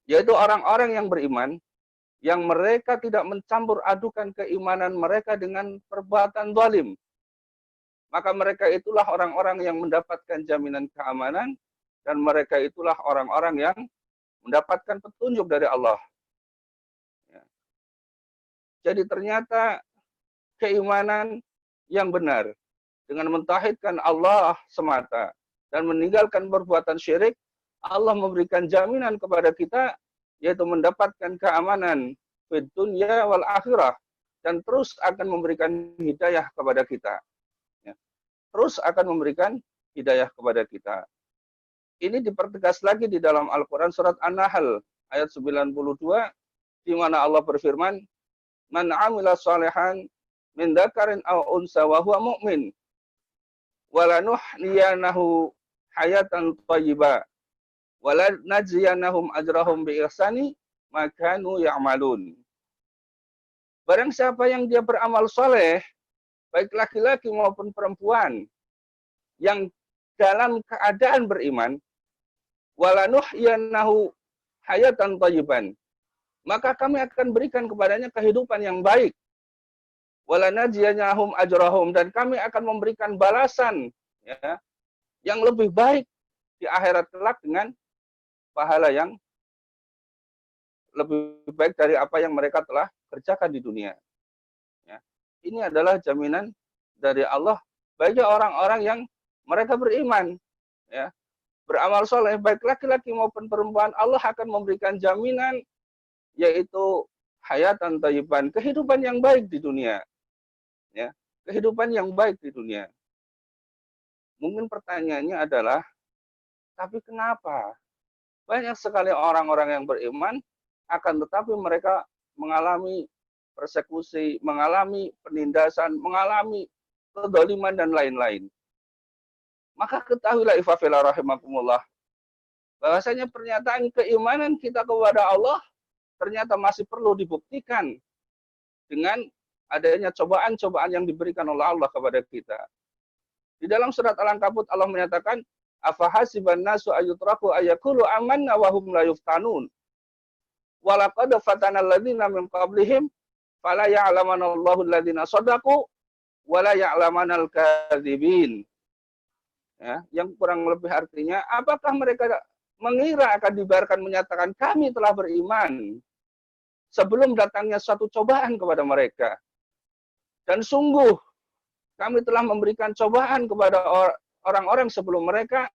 Yaitu orang-orang yang beriman yang mereka tidak mencampur adukan keimanan mereka dengan perbuatan zalim. Maka mereka itulah orang-orang yang mendapatkan jaminan keamanan, dan mereka itulah orang-orang yang mendapatkan petunjuk dari Allah. Ya. Jadi ternyata keimanan yang benar dengan mentauhidkan Allah semata dan meninggalkan perbuatan syirik, Allah memberikan jaminan kepada kita, yaitu mendapatkan keamanan fid dunya wal akhirah, dan terus akan memberikan hidayah kepada kita. Ya. Terus akan memberikan hidayah kepada kita. Ini dipertegas lagi di dalam Al-Quran surat An-Nahl ayat 92, di mana Allah berfirman, man amila salihan min dzakarin aw unsa wa huwa mu'min walanuhyiyanahu hayatan thayyibah walanajziyanahum ajrahum bi ihsani ma kanu ya'malun. Barang siapa yang dia beramal soleh, baik laki-laki maupun perempuan, yang dalam keadaan beriman, walanuhyiyanahu hayatan thayyiban, maka kami akan berikan kepadanya kehidupan yang baik. Walanajziyanahum ajrahum, dan kami akan memberikan balasan, ya, yang lebih baik di akhirat kelak dengan pahala yang lebih baik dari apa yang mereka telah kerjakan di dunia. Ya. Ini adalah jaminan dari Allah bagi orang-orang yang mereka beriman, ya, beramal soleh, baik laki-laki maupun perempuan. Allah akan memberikan jaminan, yaitu hayatan thayyiban, kehidupan yang baik di dunia. Ya, kehidupan yang baik di dunia. Mungkin pertanyaannya adalah, tapi kenapa banyak sekali orang-orang yang beriman, akan tetapi mereka mengalami persekusi, mengalami penindasan, mengalami kezaliman dan lain-lain? Maka ketahuilah ifafillah rahimakumullah, bahwasanya pernyataan keimanan kita kepada Allah ternyata masih perlu dibuktikan dengan adanya cobaan-cobaan yang diberikan oleh Allah kepada kita. Di dalam surat Al-Ankabut Allah menyatakan, afahasiban nasu ayutraku ayakulu amanna wa hum la yuftanun. Wa laqad fatana alladziina min qablihim fala ya'lamanna Allahu alladziina shadaqu wa la ya'lamanal kadzibin. Ya, yang kurang lebih artinya, apakah mereka mengira akan dibiarkan menyatakan kami telah beriman sebelum datangnya suatu cobaan kepada mereka? Dan sungguh kami telah memberikan cobaan kepada orang-orang sebelum mereka,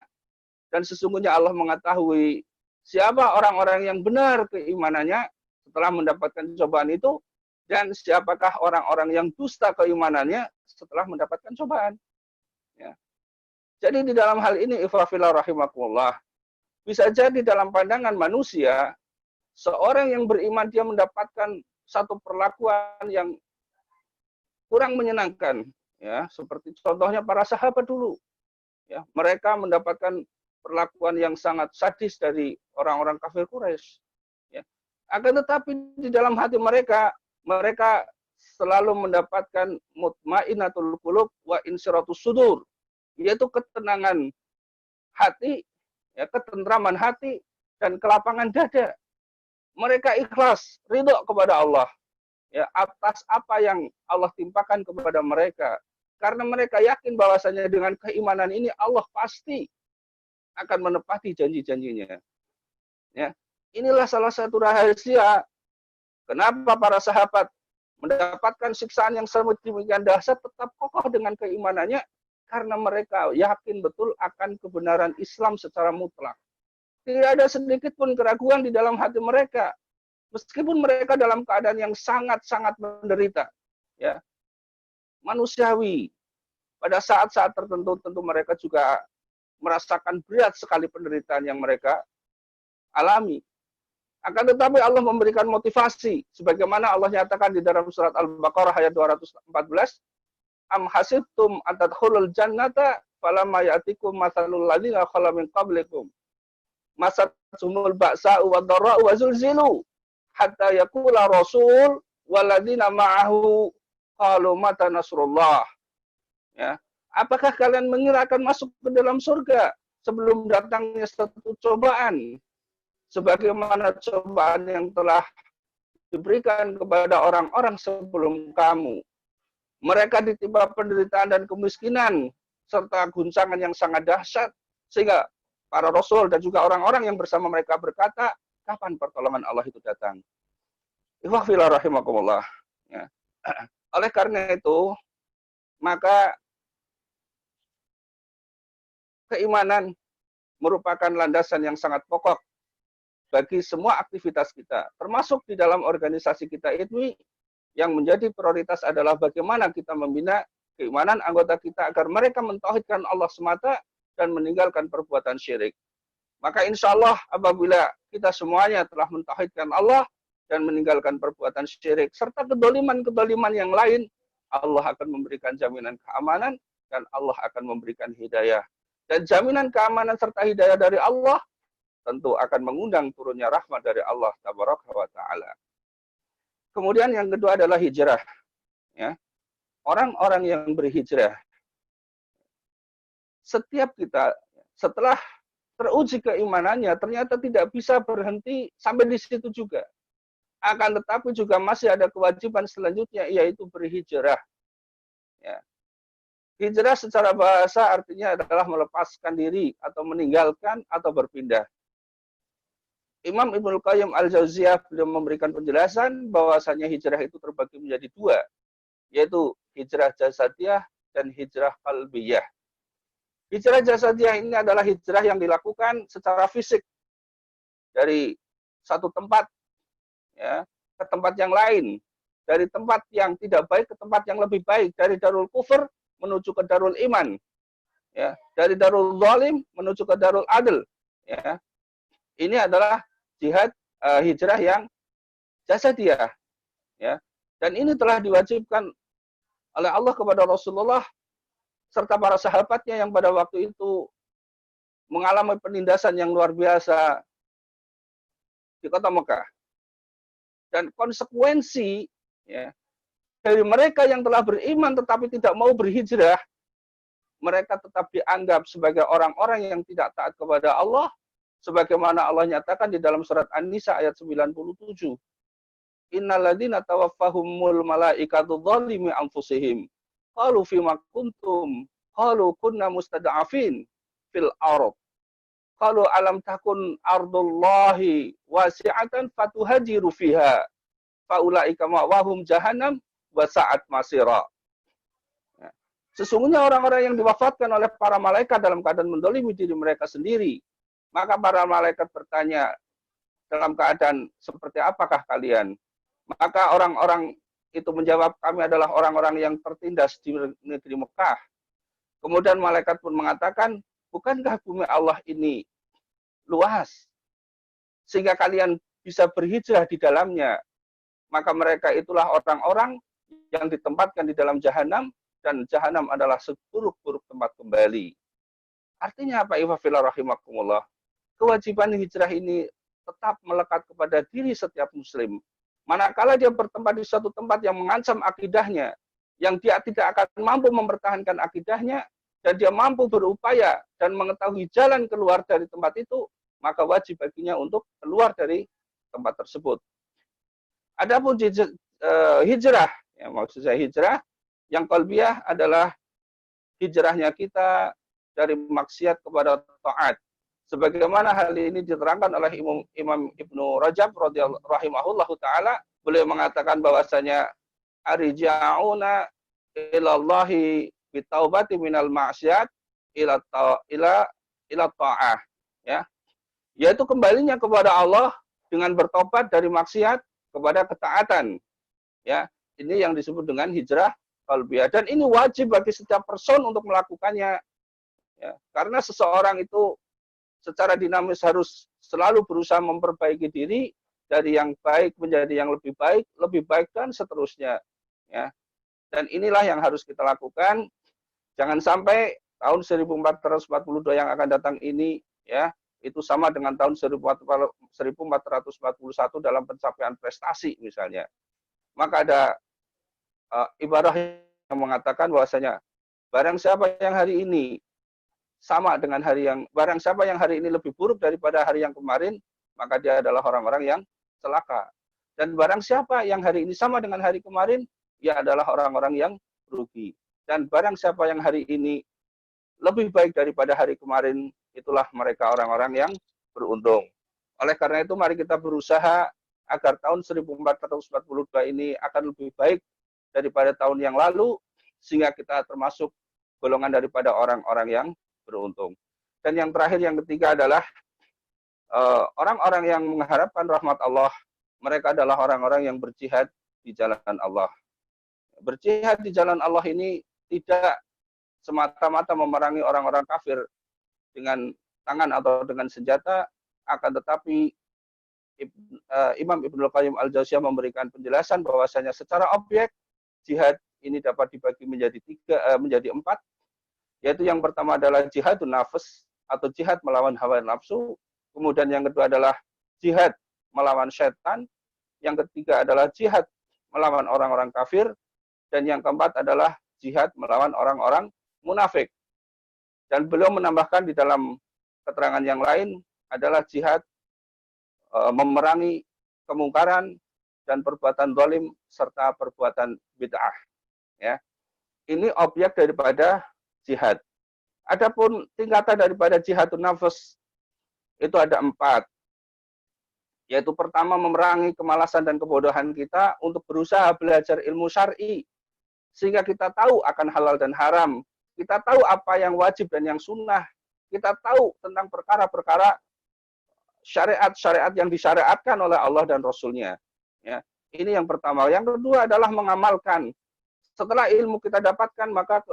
dan sesungguhnya Allah mengetahui siapa orang-orang yang benar keimanannya setelah mendapatkan cobaan itu, dan siapakah orang-orang yang dusta keimanannya setelah mendapatkan cobaan. Ya. Jadi di dalam hal ini, ifafillah rahimakumullah, bisa jadi dalam pandangan manusia, seorang yang beriman dia mendapatkan satu perlakuan yang kurang menyenangkan, ya, seperti contohnya para sahabat dulu. Ya, mereka mendapatkan perlakuan yang sangat sadis dari orang-orang kafir Quraisy. Ya. Akan tetapi di dalam hati mereka, mereka selalu mendapatkan mutmainatul qulub wa insyiratus sudur, yaitu ketenangan hati, ya, ketentraman hati, dan kelapangan dada. Mereka ikhlas, ridho kepada Allah, ya, atas apa yang Allah timpakan kepada mereka. Karena mereka yakin bahwasanya dengan keimanan ini Allah pasti akan menepati janji-janjinya. Ya, inilah salah satu rahasia kenapa para sahabat mendapatkan siksaan yang sedemikian dahsyat tetap kokoh dengan keimanannya, karena mereka yakin betul akan kebenaran Islam secara mutlak. Tidak ada sedikit pun keraguan di dalam hati mereka, meskipun mereka dalam keadaan yang sangat-sangat menderita. Ya, manusiawi. Pada saat-saat tertentu tentu mereka juga merasakan berat sekali penderitaan yang mereka alami. Akan tetapi Allah memberikan motivasi, sebagaimana Allah nyatakan di dalam surat Al-Baqarah ayat 214, am hasibtum an tadkhulul jannata falamma ya'tikum mathalul ladzina khala min qablikum masatsumul ba'sa wa dharra wa zulzilu hatta yaqula rasul walladzina ma'ahu qalu mata nasrullah. Ya. Apakah kalian mengira akan masuk ke dalam surga sebelum datangnya satu cobaan sebagaimana cobaan yang telah diberikan kepada orang-orang sebelum kamu? Mereka ditimpa penderitaan dan kemiskinan serta guncangan yang sangat dahsyat sehingga para rasul dan juga orang-orang yang bersama mereka berkata, kapan pertolongan Allah itu datang? Ikhwafillah rahimakumullah. Ya. Oleh karena itu, maka keimanan merupakan landasan yang sangat pokok bagi semua aktivitas kita, termasuk di dalam organisasi kita ini. Yang menjadi prioritas adalah bagaimana kita membina keimanan anggota kita agar mereka mentauhidkan Allah semata dan meninggalkan perbuatan syirik. Maka insya Allah apabila kita semuanya telah mentauhidkan Allah dan meninggalkan perbuatan syirik serta kedoliman-kedoliman yang lain, Allah akan memberikan jaminan keamanan dan Allah akan memberikan hidayah. Dan jaminan keamanan serta hidayah dari Allah tentu akan mengundang turunnya rahmat dari Allah Tabaraka wa Ta'ala. Kemudian yang kedua adalah hijrah. Ya. Orang-orang yang berhijrah. Setiap kita setelah teruji keimanannya ternyata tidak bisa berhenti sampai di situ juga. Akan tetapi juga masih ada kewajiban selanjutnya yaitu berhijrah. Ya. Hijrah secara bahasa artinya adalah melepaskan diri atau meninggalkan atau berpindah. Imam Ibnul Qayyim Al-Jauziyah beliau memberikan penjelasan bahwasanya hijrah itu terbagi menjadi dua, yaitu hijrah jasadiyah dan hijrah qalbiyah. Hijrah jasadiyah ini adalah hijrah yang dilakukan secara fisik dari satu tempat ya, ke tempat yang lain, dari tempat yang tidak baik ke tempat yang lebih baik, dari darul kufur menuju ke darul iman, ya, dari darul zalim menuju ke darul adl. Ya. Ini adalah jihad hijrah yang jasadiyah, ya. Dan ini telah diwajibkan oleh Allah kepada Rasulullah serta para sahabatnya yang pada waktu itu mengalami penindasan yang luar biasa di kota Mekah. Dan konsekuensi ya, dari mereka yang telah beriman tetapi tidak mau berhijrah, mereka tetap dianggap sebagai orang-orang yang tidak taat kepada Allah. Sebagaimana Allah nyatakan di dalam surat An-Nisa ayat 97. Innalladzina tawaffahumul malaikatu dzalimi anfusihim. Qalu fima kuntum? Qalu kunna mustada'afin fil ardh. Qalu alam takun ardullahi wasi'atan fatuhajiru fiha. Faulaika ma'wahum jahannam wa sa'at masira. Sesungguhnya orang-orang yang diwafatkan oleh para malaikat dalam keadaan mendolimi diri mereka sendiri. Maka para malaikat bertanya, dalam keadaan seperti apakah kalian? Maka orang-orang itu menjawab, kami adalah orang-orang yang tertindas di negeri Mekah. Kemudian malaikat pun mengatakan, bukankah bumi Allah ini luas? Sehingga kalian bisa berhijrah di dalamnya. Maka mereka itulah orang-orang yang ditempatkan di dalam jahanam, dan jahanam adalah seburuk-buruk tempat kembali. Artinya apa? Ikhwafillah rahimakumullah. Kewajiban hijrah ini tetap melekat kepada diri setiap muslim. Manakala dia bertempat di suatu tempat yang mengancam akidahnya, yang dia tidak akan mampu mempertahankan akidahnya, dan dia mampu berupaya dan mengetahui jalan keluar dari tempat itu, maka wajib baginya untuk keluar dari tempat tersebut. Adapun hijrah, ya, maksud saya hijrah yang qalbiyah adalah hijrahnya kita dari maksiat kepada taat. Sebagaimana hal ini diterangkan oleh Imam Ibnu Rajab rahimahullahu taala, beliau mengatakan bahwasanya arja'una ilallahi bitaubati minal ma'siyat ila ta'ah, ya. Yaitu kembalinya kepada Allah dengan bertobat dari maksiat kepada ketaatan. Ya, ini yang disebut dengan hijrah qalbiyah, dan ini wajib bagi setiap person untuk melakukannya. Ya, karena seseorang itu secara dinamis harus selalu berusaha memperbaiki diri dari yang baik menjadi yang lebih baik dan seterusnya. Ya. Dan inilah yang harus kita lakukan. Jangan sampai tahun 1442 yang akan datang ini, ya, itu sama dengan tahun 1441 dalam pencapaian prestasi misalnya. Maka ada ibadah yang mengatakan bahwasanya barang siapa yang hari ini sama dengan barang siapa yang hari ini lebih buruk daripada hari yang kemarin, maka dia adalah orang-orang yang celaka. Dan barang siapa yang hari ini sama dengan hari kemarin, ia adalah orang-orang yang rugi. Dan barang siapa yang hari ini lebih baik daripada hari kemarin, itulah mereka orang-orang yang beruntung. Oleh karena itu, mari kita berusaha agar tahun 1442 ini akan lebih baik daripada tahun yang lalu, sehingga kita termasuk golongan daripada orang-orang yang beruntung. Dan yang terakhir, yang ketiga adalah orang-orang yang mengharapkan rahmat Allah. Mereka adalah orang-orang yang berjihad di jalan Allah. Berjihad di jalan Allah ini tidak semata-mata memerangi orang-orang kafir dengan tangan atau dengan senjata, akan tetapi Imam Ibnul Qayyim Al-Jauziyah memberikan penjelasan bahwasanya secara objek jihad ini dapat dibagi menjadi 4, yaitu yang pertama adalah jihadun nafs atau jihad melawan hawa nafsu, kemudian yang kedua adalah jihad melawan syaitan, yang ketiga adalah jihad melawan orang-orang kafir, dan yang keempat adalah jihad melawan orang-orang munafik. Dan beliau menambahkan di dalam keterangan yang lain adalah jihad memerangi kemungkaran dan perbuatan zalim serta perbuatan bid'ah. Ya, ini objek daripada jihad. Adapun tingkatan daripada jihadun nafs itu ada 4. Yaitu pertama, memerangi kemalasan dan kebodohan kita untuk berusaha belajar ilmu syar'i sehingga kita tahu akan halal dan haram, kita tahu apa yang wajib dan yang sunnah, kita tahu tentang perkara-perkara syariat-syariat yang disyariatkan oleh Allah dan Rasul-Nya. Ya, ini yang pertama. Yang kedua adalah mengamalkan. Setelah ilmu kita dapatkan, maka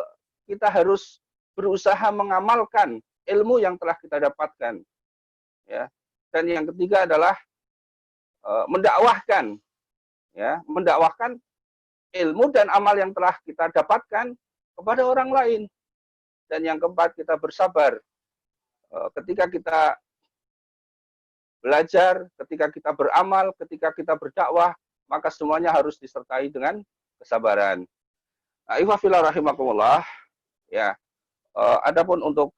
kita harus berusaha mengamalkan ilmu yang telah kita dapatkan. Ya. Dan yang ketiga adalah mendakwahkan. Ya, mendakwahkan ilmu dan amal yang telah kita dapatkan kepada orang lain. Dan yang keempat, kita bersabar. Ketika kita belajar, ketika kita beramal, ketika kita berdakwah, maka semuanya harus disertai dengan kesabaran. Nah, ikhwafillah rahimakumullah, ya. Adapun untuk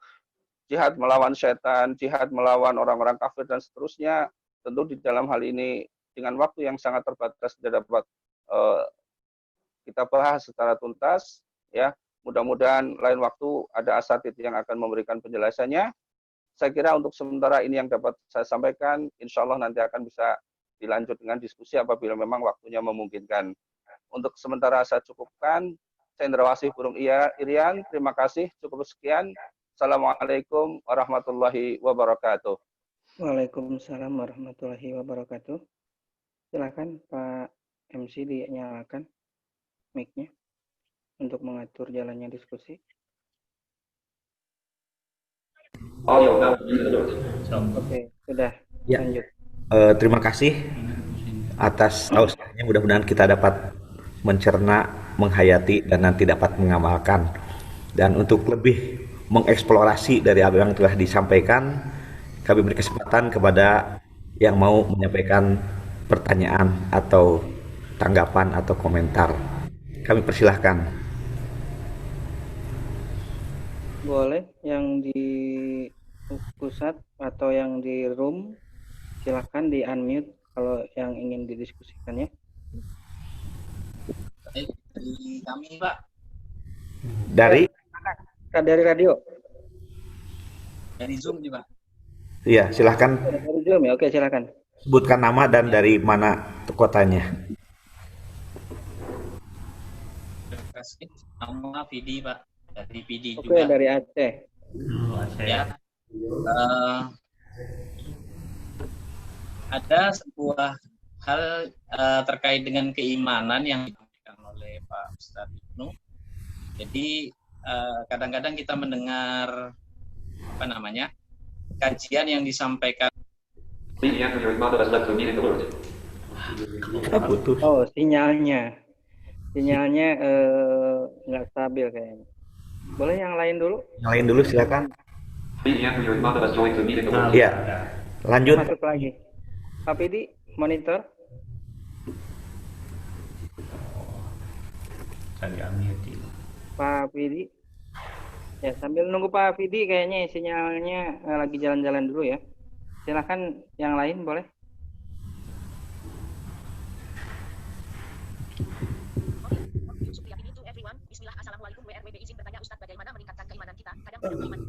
jihad melawan syaitan, jihad melawan orang-orang kafir dan seterusnya, tentu di dalam hal ini dengan waktu yang sangat terbatas tidak dapat kita bahas secara tuntas, ya. Mudah-mudahan lain waktu ada asatidz yang akan memberikan penjelasannya. Saya kira untuk sementara ini yang dapat saya sampaikan, insya Allah nanti akan bisa dilanjut dengan diskusi apabila memang waktunya memungkinkan. Untuk sementara saya cukupkan. Saya Indrawasih Burung Irian, terima kasih, cukup sekian. Assalamualaikum warahmatullahi wabarakatuh.
Waalaikumsalam warahmatullahi wabarakatuh. Silakan Pak MC dinyalakan mic-nya untuk mengatur jalannya diskusi. Oke, sudah.
Ya.
Lanjut.
Terima kasih atas tausiahnya. Mudah-mudahan kita dapat mencerna, menghayati, dan nanti dapat mengamalkan. Dan untuk lebih mengeksplorasi dari apa yang telah disampaikan, kami beri kesempatan kepada yang mau menyampaikan pertanyaan atau tanggapan atau komentar. Kami persilahkan.
Boleh yang di pusat atau yang di room, silakan di unmute kalau yang ingin didiskusikannya.
Baik, dari kami Pak.
Dari
radio.
Dari Zoom nih Pak.
Iya, silakan.
Dari Zoom ya, oke silakan.
Sebutkan nama dan dari mana kotanya.
Terima kasih. Nama Vidi Pak. Dari Vidi
Oke,
juga.
dari Aceh.
Ya. Ada sebuah hal terkait dengan keimanan yang diberikan oleh Pak Ustadz Ibnu. Jadi kadang-kadang kita mendengar kajian yang disampaikan.
Oh, sinyalnya nggak stabil kayaknya. Boleh yang lain dulu?
Yang lain dulu silakan. Iya. Lanjut.
Masuk lagi. Pak Pidi, monitor. Pak Pidi. Ya, sambil nunggu Pak Pidi kayaknya sinyalnya lagi jalan-jalan dulu ya. Silahkan yang lain boleh.
Bismillah, assalamualaikum WRWB, izin bertanya Ustadz, bagaimana meningkatkan keimanan kita? Kadang beriman.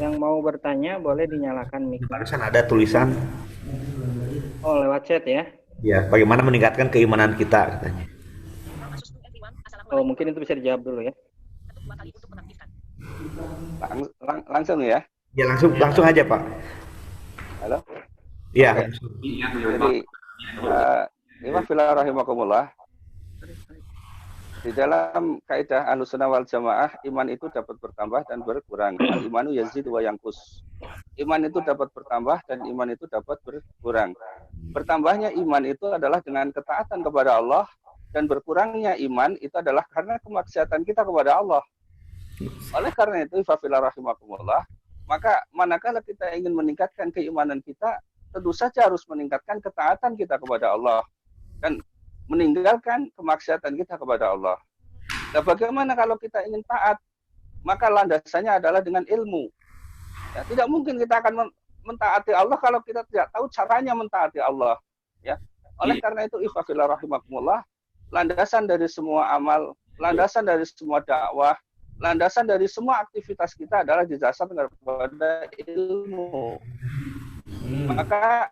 Yang mau bertanya boleh dinyalakan mic.
Barusan ada tulisan.
Oh, lewat chat ya?
Ya, bagaimana meningkatkan keimanan kita katanya.
Oh, mungkin itu bisa dijawab dulu ya.
Langsung ya?
Ya, langsung aja, Pak.
Halo?
Iya.
Jadi, Imam Fillah rahimakumullah, di dalam kaidah Ahlussunnah wal Jamaah, iman itu dapat bertambah dan berkurang. Al-imanu yazid wa yanqus. Iman itu dapat bertambah dan iman itu dapat berkurang. Bertambahnya iman itu adalah dengan ketaatan kepada Allah, dan berkurangnya iman itu adalah karena kemaksiatan kita kepada Allah. Oleh karena itu, Ifafillah rahimakumullah, maka manakala kita ingin meningkatkan keimanan kita, tentu saja harus meningkatkan ketaatan kita kepada Allah dan meninggalkan kemaksiatan kita kepada Allah. Nah, bagaimana kalau kita ingin taat? Maka landasannya adalah dengan ilmu. Ya, tidak mungkin kita akan mentaati Allah kalau kita tidak tahu caranya mentaati Allah. Ya, oleh karena itu, Ifafillah rahimakumullah, landasan dari semua amal, landasan dari semua dakwah, landasan dari semua aktivitas kita adalah didasarkan kepada ilmu. Maka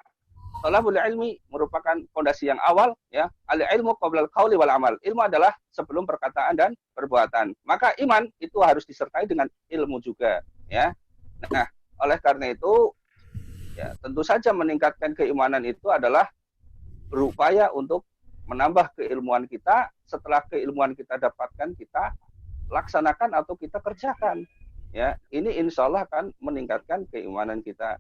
thalabul ilmi merupakan fondasi yang awal, ya. Al-ilmu qabla al-qauli wal amal. Ilmu adalah sebelum perkataan dan perbuatan. Maka iman itu harus disertai dengan ilmu juga, ya. Nah, oleh karena itu, ya, tentu saja meningkatkan keimanan itu adalah berupaya untuk menambah keilmuan kita. Setelah keilmuan kita dapatkan, kita laksanakan atau kita kerjakan. Ya, ini insya Allah akan meningkatkan keimanan kita.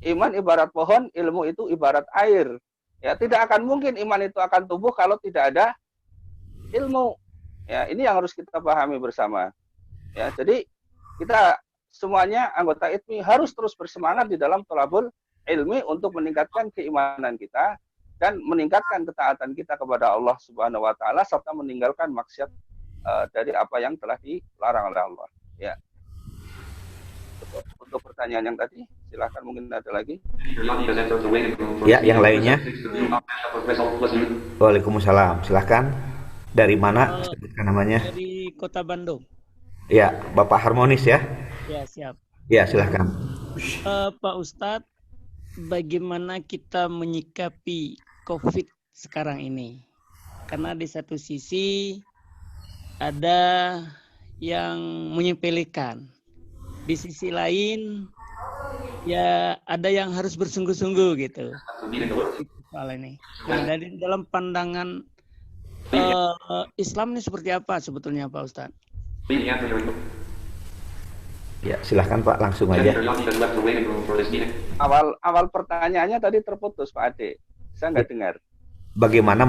Iman ibarat pohon, ilmu itu ibarat air. Ya, tidak akan mungkin iman itu akan tumbuh kalau tidak ada ilmu. Ya, ini yang harus kita pahami bersama. Ya, jadi kita semuanya anggota ITMI harus terus bersemangat di dalam thalabul ilmi untuk meningkatkan keimanan kita dan meningkatkan ketaatan kita kepada Allah Subhanahu wa taala serta meninggalkan maksiat dari apa yang telah dilarang oleh Allah. Ya. Untuk pertanyaan yang tadi, silakan, mungkin ada lagi.
Ya, yang lainnya. Waalaikumsalam. Silakan. Dari mana? Sebutkan namanya.
Dari Kota Bandung.
Ya, Bapak Harmonis ya.
Ya, siap.
Ya, silakan.
Pak Ustadz, bagaimana kita menyikapi COVID sekarang ini? Karena di satu sisi ada yang menyepelekan, di sisi lain ya ada yang harus bersungguh-sungguh gitu soal ini. Nah, dari dalam pandangan Islam ini seperti apa sebetulnya Pak Ustadz?
Ya, silahkan Pak, langsung aja.
Awal pertanyaannya tadi terputus Pak Ade, saya nggak dengar.
Bagaimana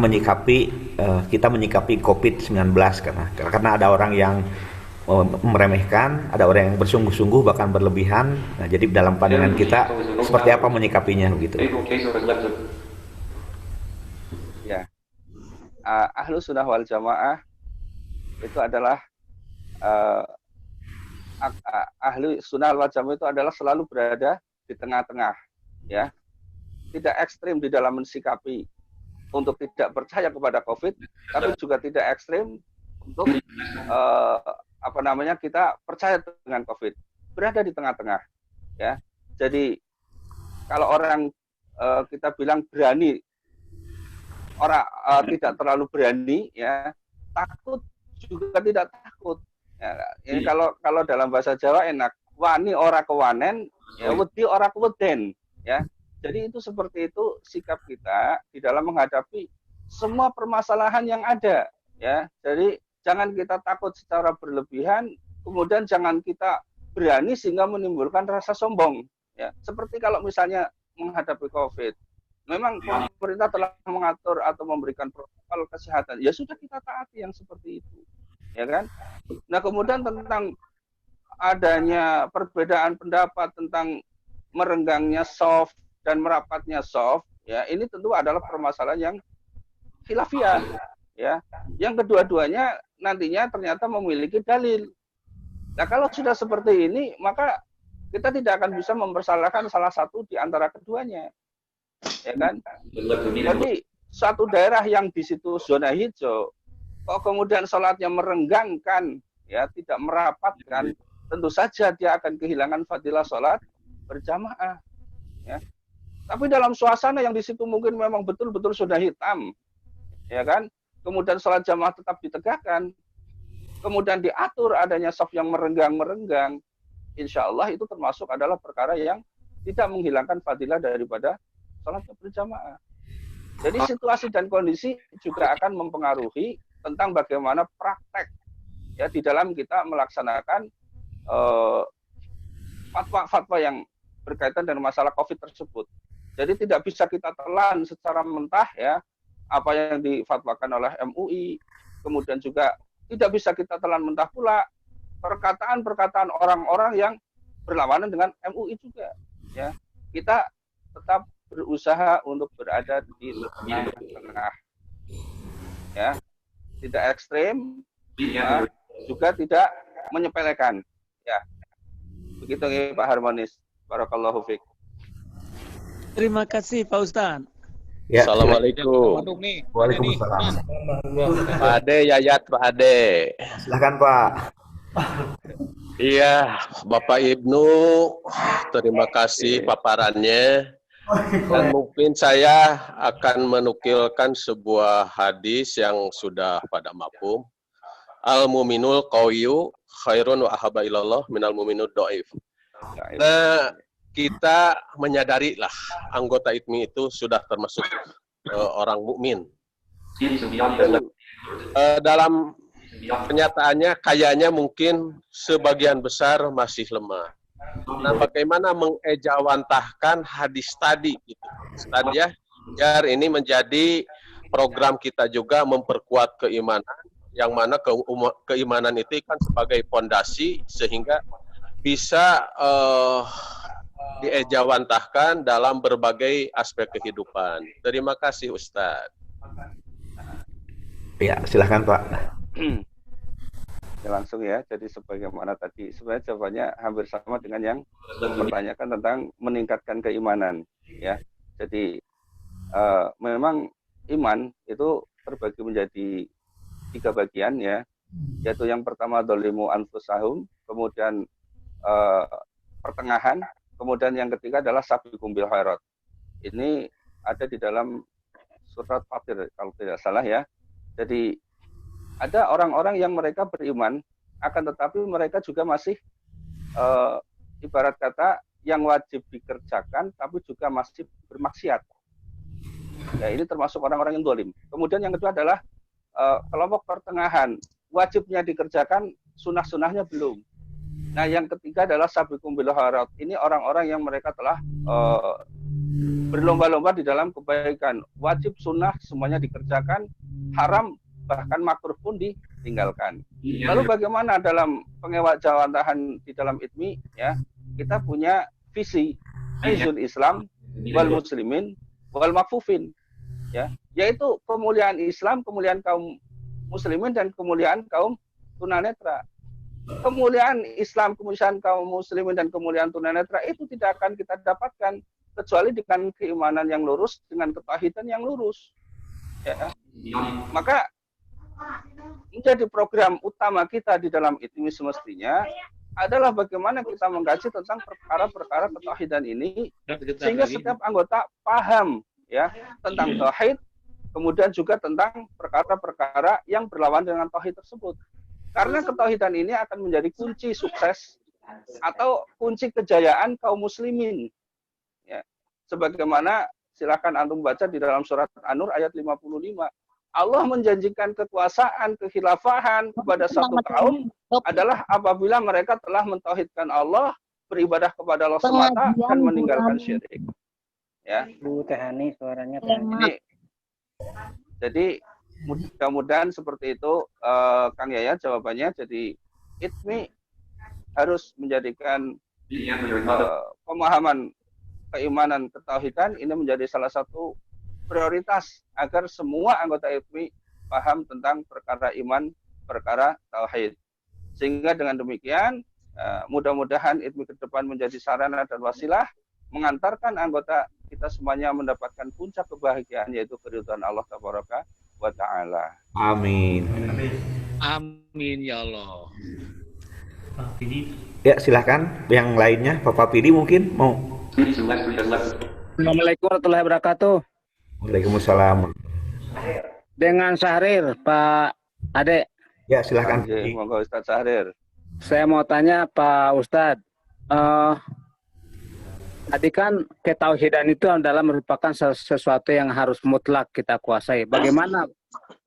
kita menyikapi COVID-19 karena ada orang yang meremehkan, ada orang yang bersungguh-sungguh bahkan berlebihan. Nah, jadi dalam pandangan kita seperti apa menyikapinya begitu?
Ya, Ahlussunnah wal Jamaah itu adalah ahli sunnah wal jamaah itu adalah selalu berada di tengah-tengah, ya, tidak ekstrim di dalam mensikapi untuk tidak percaya kepada COVID, tapi juga tidak ekstrim untuk kita percaya dengan COVID, berada di tengah-tengah, ya. Jadi kalau orang kita bilang berani, orang tidak terlalu berani, ya, takut juga tidak takut. Ya, ini kalau dalam bahasa Jawa enak, wani ora kewanen, ya wedi ora keweden, ya. Jadi itu seperti itu sikap kita di dalam menghadapi semua permasalahan yang ada, ya. Jadi jangan kita takut secara berlebihan, kemudian jangan kita berani sehingga menimbulkan rasa sombong, ya. Seperti kalau misalnya menghadapi COVID, memang pemerintah telah mengatur atau memberikan protokol kesehatan, ya sudah kita taati yang seperti itu. Ya kan? Nah, kemudian tentang adanya perbedaan pendapat tentang merenggangnya soft dan merapatnya soft, ya ini tentu adalah permasalahan yang khilafiyah, ya. Yang kedua-duanya nantinya ternyata memiliki dalil. Nah, kalau sudah seperti ini, maka kita tidak akan bisa mempersalahkan salah satu di antara keduanya, ya kan? Jadi satu daerah yang di situ zona hijau, kok kemudian sholatnya merenggangkan, ya tidak merapatkan, tentu saja dia akan kehilangan fadilah sholat berjamaah, ya. Tapi dalam suasana yang di situ mungkin memang betul-betul sudah hitam, ya kan? Kemudian sholat jamaah tetap ditegakkan, kemudian diatur adanya shaf yang merenggang, insya Allah itu termasuk adalah perkara yang tidak menghilangkan fadilah daripada sholat berjamaah. Jadi situasi dan kondisi juga akan mempengaruhi tentang bagaimana praktek, ya, di dalam kita melaksanakan fatwa-fatwa yang berkaitan dengan masalah COVID tersebut. Jadi tidak bisa kita telan secara mentah, ya, apa yang difatwakan oleh MUI, kemudian juga tidak bisa kita telan mentah pula perkataan-perkataan orang-orang yang berlawanan dengan MUI juga, ya. Kita tetap berusaha untuk berada di tengah, ya, tidak ekstrim, ya, juga tidak menyepelekan, ya. Begitu ya, Pak Harmonis. Barakallahu fiik.
Terima kasih Pak Ustadz.
Ya, Assalamualaikum.
Waalaikumsalam.
Pak Ade, Yayat Pak Ade.
Silakan Pak.
Iya, Bapak Ibnu, terima kasih paparannya. Dan mungkin saya akan menukilkan sebuah hadis yang sudah pada mafhum. Al-mu'minul qawiyyu khairun wa ahabba ilallah minal mu'minud dhaif. Nah, kita menyadari lah anggota ITMI itu sudah termasuk orang mukmin. Dalam kenyataannya kayaknya mungkin sebagian besar masih lemah. Nah, bagaimana mengejawantahkan hadis tadi gitu, Ustaz, ya, biar ini menjadi program kita juga memperkuat keimanan, yang mana keimanan itu kan sebagai fondasi sehingga bisa diejawantahkan dalam berbagai aspek kehidupan. Terima kasih Ustaz.
Ya, silahkan Pak.
Ya, langsung ya, jadi sebagaimana tadi sebenarnya jawabannya hampir sama dengan yang mempertanyakan tentang meningkatkan keimanan, ya. Jadi memang iman itu terbagi menjadi 3 bagian, ya, yaitu yang pertama dolimu anfusahum, kemudian pertengahan, kemudian yang ketiga adalah sabiqum bil khairat. Ini ada di dalam surat Fatir kalau tidak salah, ya. Jadi ada orang-orang yang mereka beriman, akan tetapi mereka juga masih ibarat kata yang wajib dikerjakan, tapi juga masih bermaksiat. Ya, ini termasuk orang-orang yang dolim. Kemudian yang kedua adalah kelompok pertengahan, wajibnya dikerjakan, sunah-sunahnya belum. Nah, yang ketiga adalah sabiqum bil khairat. Ini orang-orang yang mereka telah berlomba-lomba di dalam kebaikan. Wajib, sunnah semuanya dikerjakan, haram bahkan makruh pun ditinggalkan. Lalu bagaimana dalam pengewajawantahan di dalam ITMI, ya? Kita punya visi Izul Islam wal muslimin wal makfufin, ya, yaitu kemuliaan Islam, kemuliaan kaum muslimin dan kemuliaan kaum tunanetra. Kemuliaan Islam, kemuliaan kaum muslimin dan kemuliaan tunanetra itu tidak akan kita dapatkan kecuali dengan keimanan yang lurus, dengan ketauhidan yang lurus, ya. Maka menjadi program utama kita di dalam ITMI semestinya adalah bagaimana kita mengkaji tentang perkara-perkara ketauhidan ini sehingga setiap anggota paham, ya, tentang tauhid, kemudian juga tentang perkara-perkara yang berlawan dengan tauhid tersebut. Karena ketauhidan ini akan menjadi kunci sukses atau kunci kejayaan kaum muslimin, ya. Sebagaimana silakan antum baca di dalam surat An-Nur ayat 55. Allah menjanjikan kekuasaan, kekhilafahan kepada satu kaum adalah apabila mereka telah mentauhidkan Allah, beribadah kepada Allah semata dan meninggalkan syirik. Ya.
Bu Tehani suaranya.
Ini, jadi mudah-mudahan seperti itu, Kang Yaya jawabannya. Jadi ITMI harus menjadikan pemahaman keimanan ketauhidan ini menjadi salah satu prioritas agar semua anggota IPMI paham tentang perkara iman, perkara tauhid. Sehingga dengan demikian mudah-mudahan IPMI ke depan menjadi sarana dan wasilah mengantarkan anggota kita semuanya mendapatkan puncak kebahagiaan, yaitu keridhaan Allah Tabaraka wa Ta'ala.
Amin.
Amin ya Allah.
Ya, silahkan yang lainnya. Bapak Pidi mungkin mau.
Assalamualaikum warahmatullahi wabarakatuh.
Waalaikumsalam.
Dengan Syahrir, Pak Ade.
Ya, silahkan.
Monggo Ustaz Syahrir.
Saya mau tanya Pak Ustadz, tadi kan ketauhidan itu adalah merupakan sesuatu yang harus mutlak kita kuasai. Bagaimana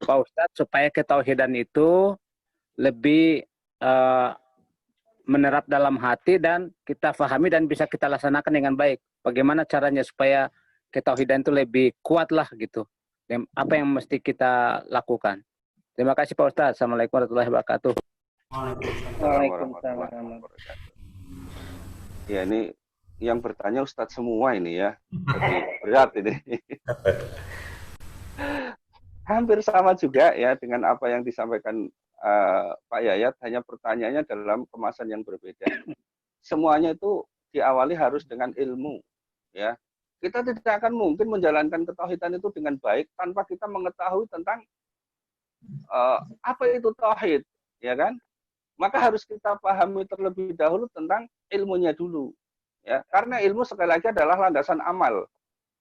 Pak Ustadz supaya ketauhidan itu lebih menerap dalam hati dan kita pahami dan bisa kita laksanakan dengan baik? Bagaimana caranya supaya ketauhidan itu lebih kuat lah gitu? Apa yang mesti kita lakukan? Terima kasih Pak Ustadz. Assalamualaikum warahmatullahi wabarakatuh.
Waalaikumsalam. Ya, ini yang bertanya Ustadz semua ini ya. Jadi berat ini. Hampir sama juga ya dengan apa yang disampaikan Pak Yayat, hanya pertanyaannya dalam kemasan yang berbeda. Semuanya itu diawali harus dengan ilmu, ya. Kita tidak akan mungkin menjalankan ketauhidan itu dengan baik tanpa kita mengetahui tentang apa itu tauhid, ya kan? Maka harus kita pahami terlebih dahulu tentang ilmunya dulu, ya. Karena ilmu sekali lagi adalah landasan amal.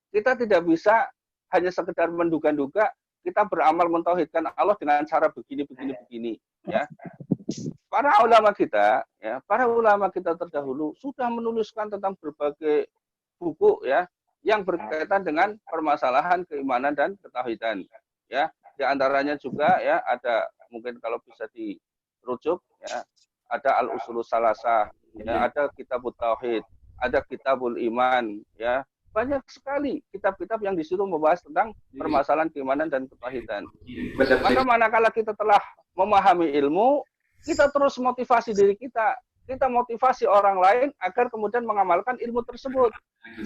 Kita tidak bisa hanya sekedar menduga-duga kita beramal mentauhidkan Allah dengan cara begini, ya. Para ulama kita, ya, para ulama kita terdahulu sudah menuliskan tentang berbagai buku, ya, yang berkaitan dengan permasalahan keimanan dan ketauhidan, ya. Di antaranya juga, ya, ada mungkin kalau bisa dirujuk, ya, ada Al-Usulus Salasah, ya, ada Kitabut Tauhid, ada Kitabul Iman, ya. Banyak sekali kitab-kitab yang di situ membahas tentang permasalahan keimanan dan ketauhidan. Maka manakala kita telah memahami ilmu, kita terus motivasi diri kita. Kita motivasi orang lain agar kemudian mengamalkan ilmu tersebut.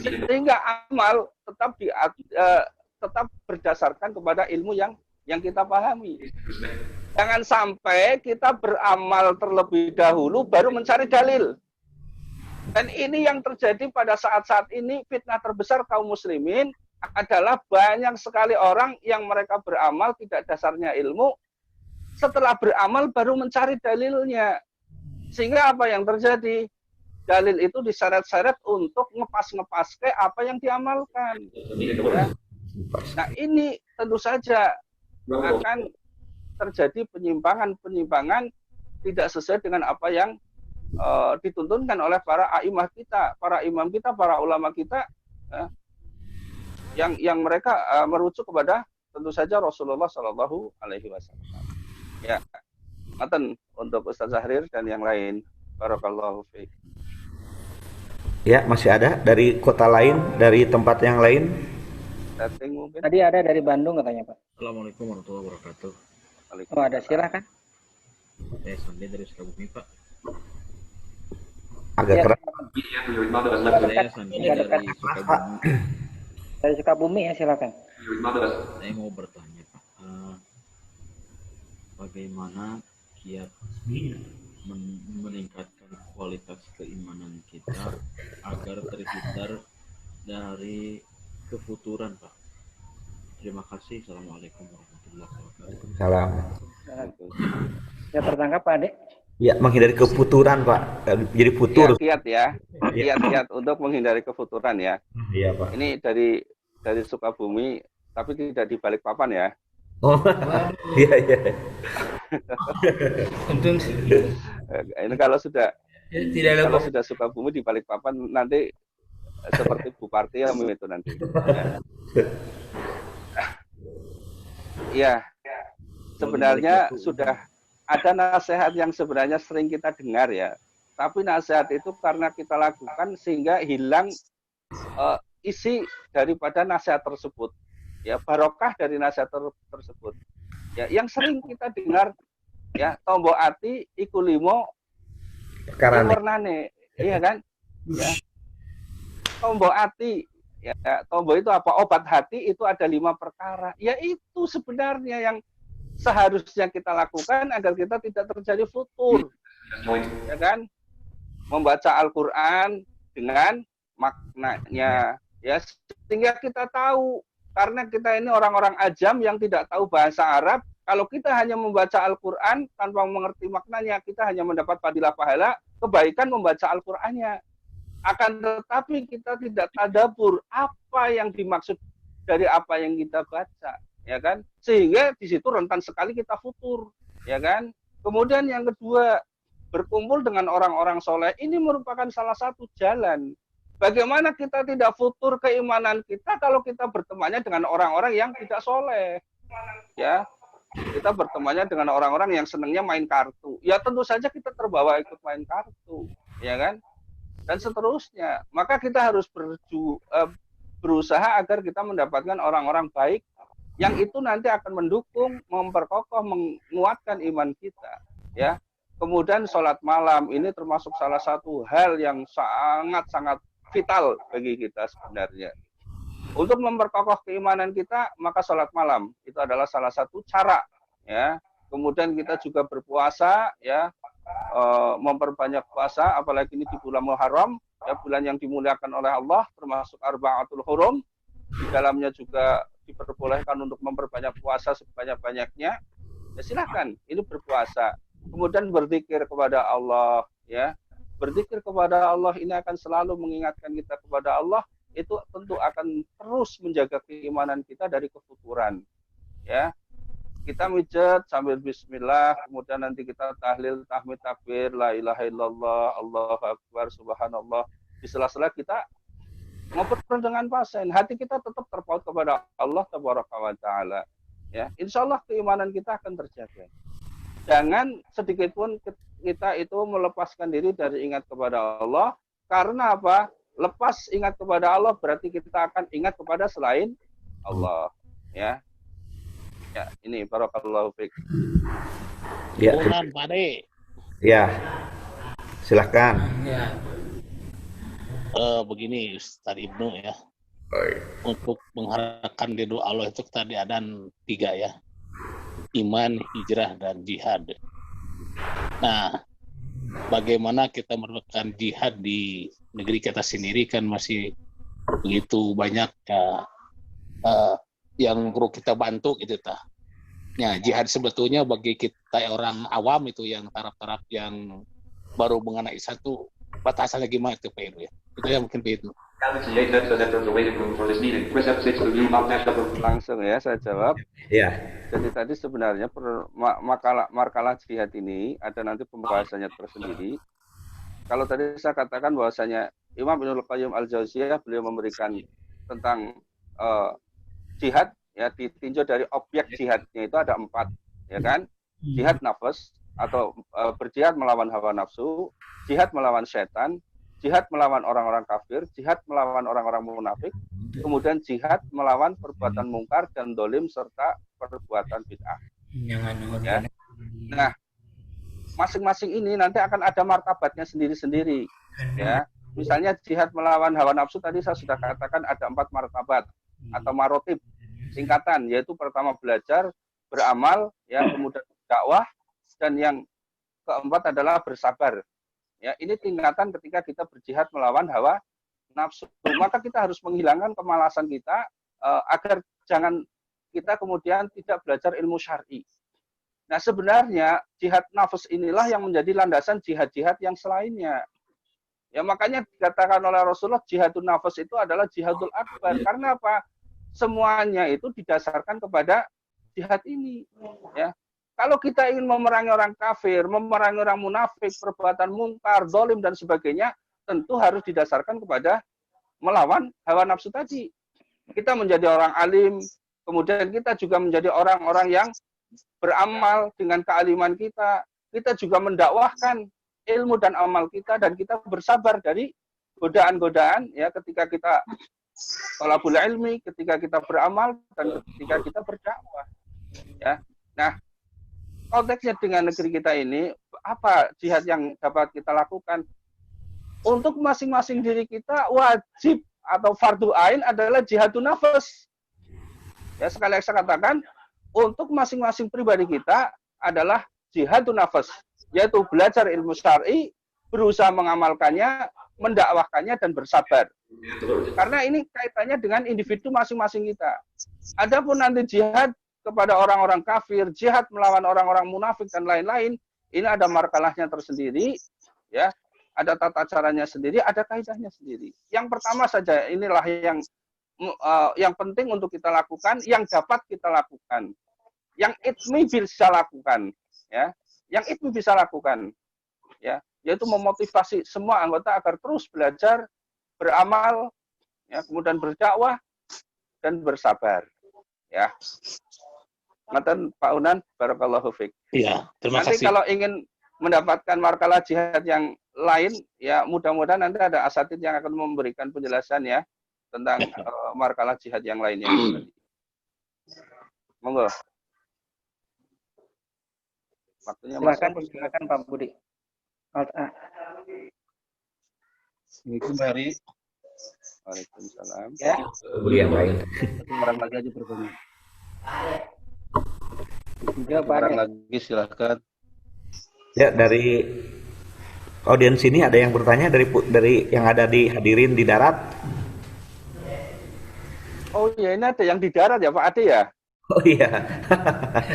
Sehingga amal tetap berdasarkan kepada ilmu yang kita pahami. Jangan sampai kita beramal terlebih dahulu baru mencari dalil. Dan ini yang terjadi pada saat-saat ini, fitnah terbesar kaum muslimin adalah banyak sekali orang yang mereka beramal tidak dasarnya ilmu, setelah beramal baru mencari dalilnya. Sehingga apa yang terjadi? Dalil itu diseret-seret untuk ngepas-ngepas ke apa yang diamalkan. Ya. Nah, ini tentu saja akan terjadi penyimpangan-penyimpangan tidak sesuai dengan apa yang dituntunkan oleh para a'imah kita, para imam kita, para ulama kita, yang mereka merujuk kepada tentu saja Rasulullah Shallallahu Alaihi Wasallam. Ya, maten untuk Ustaz Zahrir dan yang lain. Barakallahu fiik.
Ya, masih ada dari kota lain, dari tempat yang lain.
Tadi ada dari Bandung katanya Pak.
Assalamualaikum warahmatullahi wabarakatuh.
Oh, ada, silakan.
Saya Sandi dari Sukabumi Pak.
Agak keras.
Saya Sandi dari Sukabumi.
Dari Sukabumi ya, silakan.
Saya mau bertanya Pak, bagaimana kiat meningkatkan kualitas keimanan kita agar terhindar dari kefuturan Pak? Terima kasih. Assalamualaikum warahmatullahi wabarakatuh.
Salam.
Ya, tertangkap Pak Ade?
Ya, menghindari kefuturan Pak. Jadi futur.
Kiat untuk menghindari kefuturan ya.
Iya Pak.
Ini dari Sukabumi, tapi tidak di Balikpapan ya.
Oh, iya.
Ini kalau sudah
Tidak ada
sudah Sukabumi di Balikpapan nanti seperti Buparti ya itu nanti. Ya, sebenarnya sudah ada nasihat yang sebenarnya sering kita dengar ya. Tapi nasihat itu karena kita lakukan sehingga hilang isi daripada nasihat tersebut. Ya, barokah dari nasihat tersebut. Ya, yang sering kita dengar ya, tombo ati iku limo
Perkara
warnane, iya kan? Ya. Tombo hati, ya tombo itu apa? Obat hati itu ada 5 perkara. Ya itu sebenarnya yang seharusnya kita lakukan agar kita tidak terjadi futur, ya kan? Membaca Al-Quran dengan maknanya, ya sehingga kita tahu. Karena kita ini orang-orang ajam yang tidak tahu bahasa Arab. Kalau kita hanya membaca Al-Quran tanpa mengerti maknanya, kita hanya mendapat fadilah pahala kebaikan membaca Al-Qur'annya. Akan tetapi kita tidak tadabbur apa yang dimaksud dari apa yang kita baca, ya kan? Sehingga di situ rentan sekali kita futur, ya kan? Kemudian yang kedua, berkumpul dengan orang-orang soleh ini merupakan salah satu jalan. Bagaimana kita tidak futur keimanan kita kalau kita bertemannya dengan orang-orang yang tidak soleh, ya? Kita bertemannya dengan orang-orang yang senangnya main kartu, ya tentu saja kita terbawa ikut main kartu, ya kan? Dan seterusnya. Maka kita harus berusaha agar kita mendapatkan orang-orang baik yang itu nanti akan mendukung, memperkokoh, menguatkan iman kita, ya. Kemudian sholat malam ini termasuk salah satu hal yang sangat-sangat vital bagi kita sebenarnya. Untuk memperkokoh keimanan kita, maka sholat malam itu adalah salah satu cara, ya. Kemudian kita juga berpuasa, ya, memperbanyak puasa, apalagi ini di bulan Muharram, ya, bulan yang dimuliakan oleh Allah, termasuk Arba'atul Hurum. Di dalamnya juga diperbolehkan untuk memperbanyak puasa sebanyak-banyaknya. Ya silahkan, ini berpuasa. Kemudian berzikir kepada Allah, ya. Berzikir kepada Allah ini akan selalu mengingatkan kita kepada Allah, itu tentu akan terus menjaga keimanan kita dari kefuturan, ya. Kita mijet sambil bismillah, kemudian nanti kita tahlil, tahmid, takbir, la ilaha illallah, Allahu akbar, subhanallah. Di sela-sela kita ngobrol dengan pasien, hati kita tetap terpaut kepada Allah tabaraka wa taala, ya. Insya Allah keimanan kita akan terjaga. Jangan sedikit pun kita itu melepaskan diri dari ingat kepada Allah. Karena apa? Lepas ingat kepada Allah berarti kita akan ingat kepada selain Allah, ya. Ya, ini barakallahu fiik.
Ya,
Pak De.
ya. Silakan.
Ya. Begini Ustaz Ibnu, ya. Untuk mengharapkan ridho Allah itu tadi ada 3, ya. Iman, hijrah, dan jihad. Nah, bagaimana kita melakukan jihad di negeri kita sendiri kan masih begitu banyak yang perlu kita bantu gitu ta. Nah, jihad sebetulnya bagi kita orang awam itu yang taraf-taraf yang baru mengenai satu batasannya gimana itu Pak Ibu, ya. Itu ya mungkin Pak Ibu.
Langsung ya saya jawab.
Ya.
Jadi tadi sebenarnya makalah jihad ini ada nanti pembahasannya tersendiri. Kalau tadi saya katakan bahwasanya Imam Ibnul Qayyim Al-Jauziyah beliau memberikan tentang jihad, ya, ditinjau dari objek jihadnya itu ada 4, ya kan? Jihad nafas atau berjihad melawan hawa nafsu, jihad melawan setan, jihad melawan orang-orang kafir, jihad melawan orang-orang munafik, kemudian jihad melawan perbuatan mungkar dan dolim serta perbuatan bid'ah. Ya. Nah, masing-masing ini nanti akan ada martabatnya sendiri-sendiri. Ya, misalnya jihad melawan hawa nafsu tadi saya sudah katakan ada 4 martabat atau marotib singkatan, yaitu pertama belajar, beramal, ya, kemudian dakwah, dan yang keempat adalah bersabar. Ya, ini tingkatan ketika kita berjihad melawan hawa nafsu. Maka kita harus menghilangkan kemalasan kita agar jangan kita kemudian tidak belajar ilmu syar'i. Nah, sebenarnya jihad nafs inilah yang menjadi landasan jihad-jihad yang selainnya. Ya, makanya dikatakan oleh Rasulullah jihadun nafs itu adalah jihadul akbar. Karena apa? Semuanya itu didasarkan kepada jihad ini. Ya. Kalau kita ingin memerangi orang kafir, memerangi orang munafik, perbuatan mungkar, dolim, dan sebagainya, tentu harus didasarkan kepada melawan hawa nafsu tadi. Kita menjadi orang alim, kemudian kita juga menjadi orang-orang yang beramal dengan kealiman kita. Kita juga mendakwahkan ilmu dan amal kita, dan kita bersabar dari godaan-godaan, ya, ketika kita thalabul ilmi, ketika kita beramal, dan ketika kita berdakwah. Ya. Nah, konteksnya dengan negeri kita ini, apa jihad yang dapat kita lakukan? Untuk masing-masing diri kita wajib atau fardu ain adalah jihadun nafas. Ya, sekali lagi saya katakan, untuk masing-masing pribadi kita adalah jihadun nafas, yaitu belajar ilmu syar'i, berusaha mengamalkannya, mendakwahkannya, dan bersabar. Karena ini kaitannya dengan individu masing-masing kita. Adapun nanti jihad kepada orang-orang kafir, jihad melawan orang-orang munafik dan lain-lain, ini ada markalahnya tersendiri, ya. Ada tata caranya sendiri, ada kaidahnya sendiri. Yang pertama saja, inilah yang penting untuk kita lakukan, yang dapat kita lakukan, yang ITMI bisa lakukan, ya, yang ITMI bisa lakukan, ya, yaitu memotivasi semua anggota agar terus belajar, beramal, ya, kemudian berdakwah dan bersabar, ya. Ngaten Pak Unan, barakallahu fiik.
Iya, terima
Nanti
kasih.
kalau ingin mendapatkan markalah jihad yang lain, ya mudah-mudahan nanti ada asatid yang akan memberikan penjelasan ya tentang markalah jihad yang lainnya. Monggo. Waktunya
Silakan Pak Budi.
Assalamualaikum Pak Heri.
Waalaikumsalam.
Ya.
Budi yang lain.
Orang lagi aja bertanya.
Orang lagi silakan.
Ya, dari audiens ini ada yang bertanya dari yang ada di hadirin di darat.
Oh iya, ini ada yang di darat ya Pak Ade ya?
Oh iya.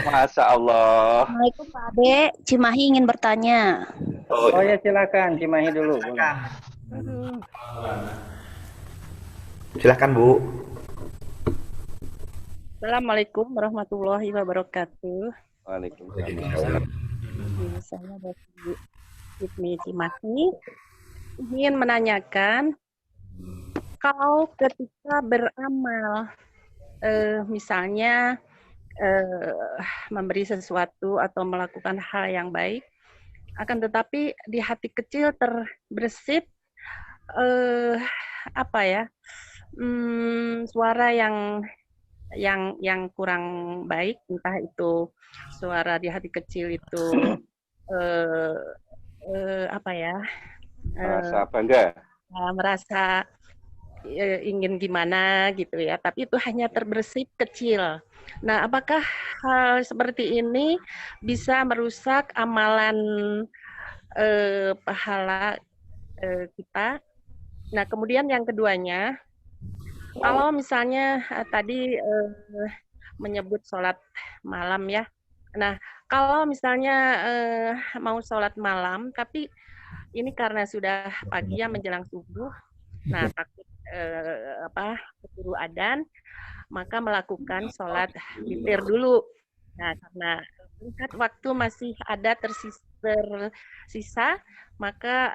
Masya Allah.
Assalamualaikum Pak Ade, Cimahi ingin bertanya.
Oh ya silakan, Cimahi dulu.
Silakan Bu.
Assalamualaikum warahmatullahi wabarakatuh.
Waalaikumsalam.
Saya dari ITMI Cimahi ingin menanyakan, kalau ketika beramal, misalnya memberi sesuatu atau melakukan hal yang baik, akan tetapi di hati kecil terbersit suara yang kurang baik, entah itu suara di hati kecil itu
Merasa bangga,
merasa ingin gimana gitu ya, tapi itu hanya terbersit kecil. Nah, apakah hal seperti ini bisa merusak amalan pahala kita? Nah, kemudian yang keduanya, kalau misalnya tadi menyebut sholat malam ya. Nah, kalau misalnya mau sholat malam, tapi ini karena sudah pagi ya menjelang subuh, nah takut keburu adzan, maka melakukan sholat witir dulu. Nah, karena lihat waktu masih ada tersisa, maka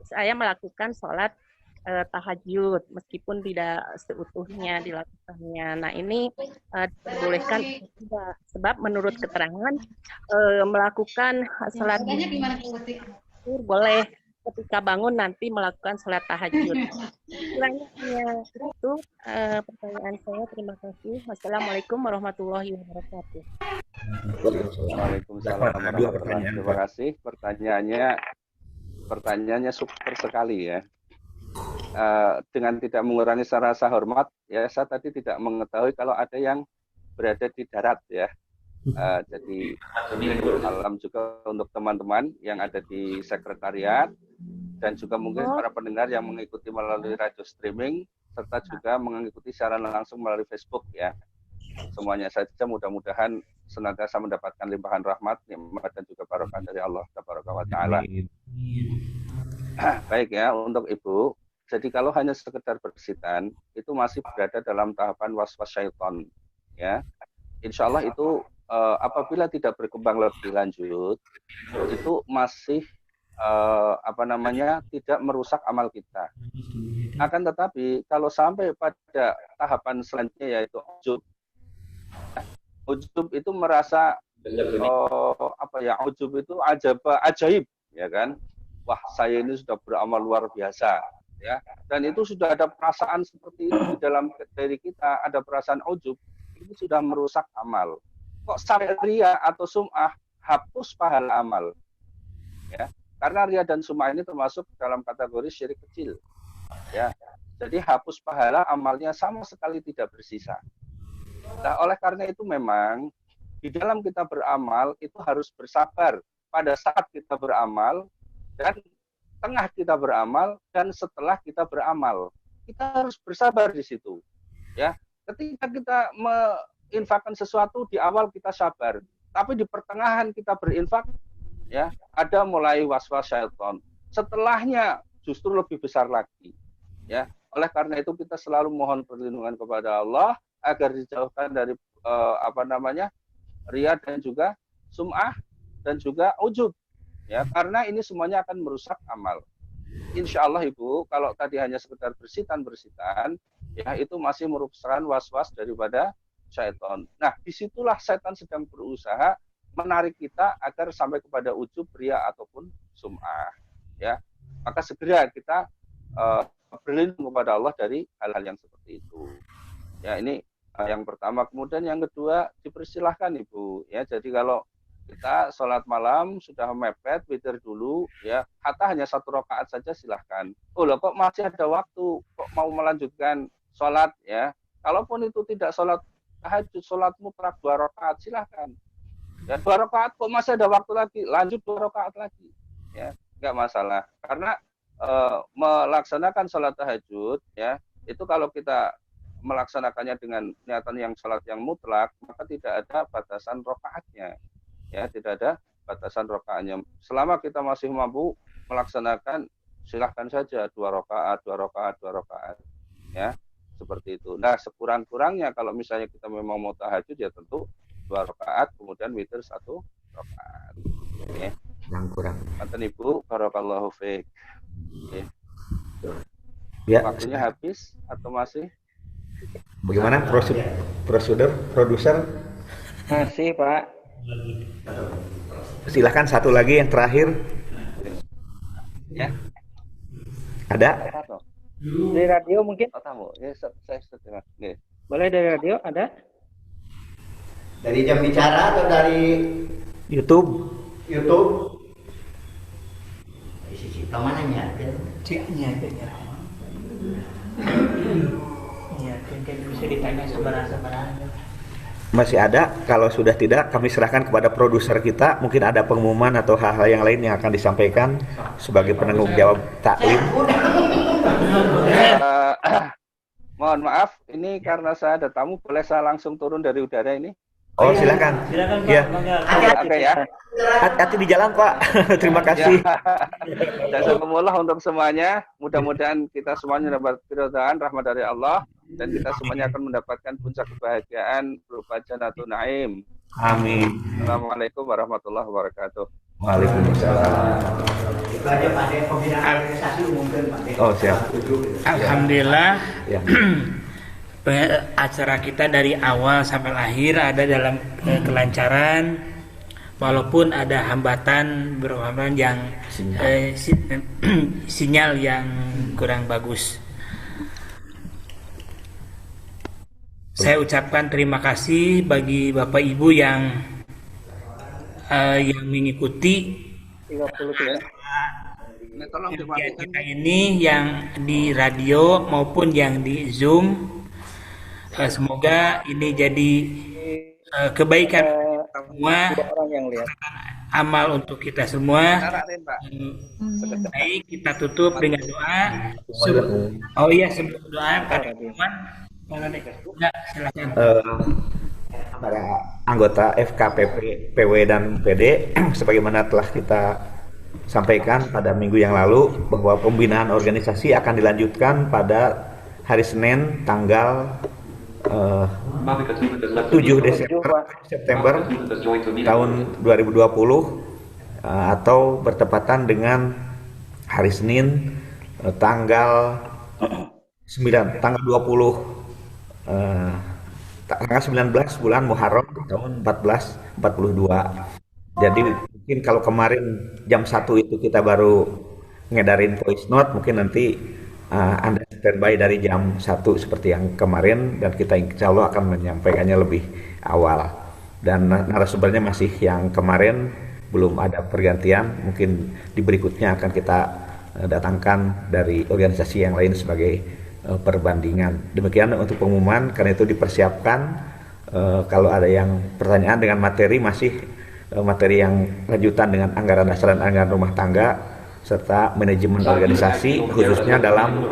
saya melakukan sholat tahajud meskipun tidak seutuhnya dilakukannya. Nah, ini diperbolehkan sebab menurut keterangan melakukan sholat boleh ketika bangun nanti melakukan sholat tahajud. Selanjutnya itu pertanyaan saya. Terima kasih. Wassalamualaikum warahmatullahi wabarakatuh.
Waalaikumsalam warahmatullahi wabarakatuh. Terima kasih. Pertanyaannya super sekali ya. Dengan tidak mengurangi rasa hormat, ya saya tadi tidak mengetahui kalau ada yang berada di darat ya. Jadi salam juga untuk teman-teman yang ada di sekretariat dan juga mungkin para pendengar yang mengikuti melalui radio streaming serta juga mengikuti secara langsung melalui Facebook ya. Semuanya saja mudah-mudahan senantiasa mendapatkan limpahan rahmat, nikmat dan juga barokah dari Allah Tabaraka wa Ta'ala. Baik ya, untuk Ibu. Jadi kalau hanya sekedar bersitan, itu masih berada dalam tahapan waswas syaitan. Ya, insya Allah itu apabila tidak berkembang lebih lanjut, itu masih tidak merusak amal kita. Akan tetapi kalau sampai pada tahapan selanjutnya yaitu ujub itu merasa ujub itu ajaib, ya kan? Wah, saya ini sudah beramal luar biasa. Ya, dan itu sudah ada perasaan seperti itu di dalam diri kita, ada perasaan ujub, itu sudah merusak amal. kok sampai ria atau sum'ah, hapus pahala amal. Ya, karena ria dan sum'ah ini termasuk dalam kategori syirik kecil. Ya, jadi hapus pahala amalnya sama sekali tidak bersisa. Nah, oleh karena itu memang di dalam kita beramal itu harus bersabar pada saat kita beramal dan tengah kita beramal dan setelah kita beramal. Kita harus bersabar di situ. Ya, ketika kita menginfakkan sesuatu di awal kita sabar, tapi di pertengahan kita berinfak, ya, ada mulai waswas syaitan. Setelahnya justru lebih besar lagi. Ya, oleh karena itu kita selalu mohon perlindungan kepada Allah agar dijauhkan dari ria dan juga sum'ah dan juga ujub. Ya, karena ini semuanya akan merusak amal. Insya Allah Ibu, kalau tadi hanya sekedar bersitan, ya itu masih merupakan was-was daripada syaitan. Nah, disitulah setan sedang berusaha menarik kita agar sampai kepada ujub, ria ataupun sum'ah. Ya, maka segera kita berlindung kepada Allah dari hal-hal yang seperti itu. Ya, ini yang pertama. Kemudian yang kedua, dipersilahkan Ibu. Ya, jadi kalau kita sholat malam sudah mepet, witir dulu, ya, hatta hanya 1 rakaat saja silahkan. Oh loh, kok masih ada waktu, kok mau melanjutkan sholat, ya. Kalaupun itu tidak sholat tahajud, sholat mutlak 2 rakaat silahkan. Ya, 2 rakaat kok masih ada waktu lagi, lanjut 2 rakaat lagi. Ya, nggak masalah. Karena melaksanakan sholat tahajud, ya, itu kalau kita melaksanakannya dengan niatan yang sholat yang mutlak, maka tidak ada batasan rakaatnya. Ya, tidak ada batasan rakaatnya. Selama kita masih mampu melaksanakan, silahkan saja 2 rakaat, 2 rakaat, 2 rakaat. Ya, seperti itu. Nah, sekurang-kurangnya kalau misalnya kita memang mau tahajud, ya tentu 2 rakaat, kemudian witir 1 rakaat. Ya.
Yang kurang.
Mantan Ibu, barakallahu fiik.
Ya.
Waktunya habis atau masih?
Bagaimana prosedur produser?
Masih, Pak.
Silahkan satu lagi yang terakhir.
Ya.
Ada?
Dari radio mungkin?
Oh, tamu. Ya, saya setuju.
Boleh dari radio, ada?
Dari jam bicara atau dari
YouTube?
YouTube? Sisi mananya?
Ciknya kayaknya. Iya, kayak bisa ditanya sebarang-sebarang.
Masih ada. Kalau sudah tidak, kami serahkan kepada produser kita. Mungkin ada pengumuman atau hal-hal yang lain yang akan disampaikan sebagai penanggung jawab taklim.
Mohon maaf, ini karena saya ada tamu, boleh saya langsung turun dari udara ini?
Oh, silakan.
Silakan Pak.
Ya.
Hati-hati ya.
Hati-hati di jalan, Pak. Terima kasih.
Jazakumullah untuk semuanya. Mudah-mudahan kita semuanya dapat keridhaan, rahmat dari Allah, dan kita semuanya akan mendapatkan puncak kebahagiaan berupa Jannatul Naim.
Amin.
Assalamualaikum warahmatullahi wabarakatuh.
Waalaikumsalam.
Itu aja Pak De, pembinaan organisasi umumkan Pak De.
Oh, siap.
Alhamdulillah.
Ya.
Acara kita dari awal sampai akhir ada dalam kelancaran, walaupun ada hambatan beberapa yang sinyal yang kurang bagus. Saya ucapkan terima kasih bagi Bapak Ibu yang mengikuti kajian kita ini, yang di radio maupun yang di Zoom. Semoga ini jadi kebaikan semua, amal untuk kita semua. Baik, kita tutup dengan doa. Oh iya, sebelum doa ada teman. Silakan.
Para anggota FKPP, PW dan PD, sebagaimana telah kita sampaikan pada minggu yang lalu, bahwa pembinaan organisasi akan dilanjutkan pada hari Senin tanggal 7 September tahun 2020 atau bertepatan dengan hari Senin tanggal 19 bulan Muharram tahun 1442. Jadi mungkin kalau kemarin jam 1 itu kita baru ngedarin voice note, mungkin nanti Anda standby dari jam 1 seperti yang kemarin, dan kita insya Allah akan menyampaikannya lebih awal. dan narasumbernya masih yang kemarin, belum ada pergantian. Mungkin di berikutnya akan kita datangkan dari organisasi yang lain sebagai perbandingan. Demikian untuk pengumuman, karena itu dipersiapkan kalau ada yang pertanyaan dengan materi, masih materi yang lanjutan dengan anggaran dasar dan anggaran rumah tangga serta manajemen organisasi, khususnya dalam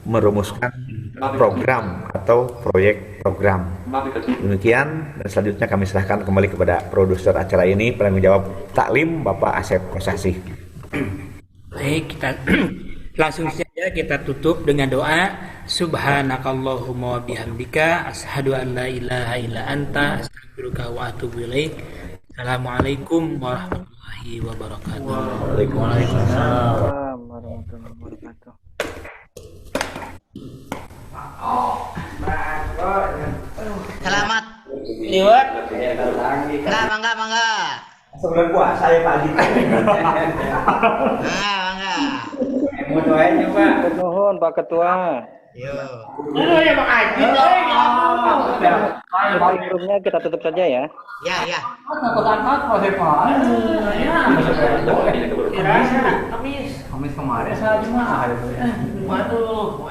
merumuskan program atau proyek program. Demikian, dan selanjutnya kami serahkan kembali kepada produser acara ini, penanggung jawab taklim, Bapak Asep Kosasi.
Baik, kita langsung saja kita tutup dengan doa. Subhanakallahumma wa bihamdika asyhadu an la ilaha illa anta astaghfiruka wa atubu ilaik. Assalamualaikum warahmatullahi wabarakatuh.
Waalaikumsalam warahmatullahi wabarakatuh.
Selamat.
Liwat.
Mangga.
Sebelum puasa ya Pak Haji.
Mangga.
Mau doain ya Pak. Nuhun Pak Ketua.
Yo.
Ya Pak Haji. Sebelumnya kita tutup saja ya.
Ya.
Kamis kemarin saya cuma. Waduh,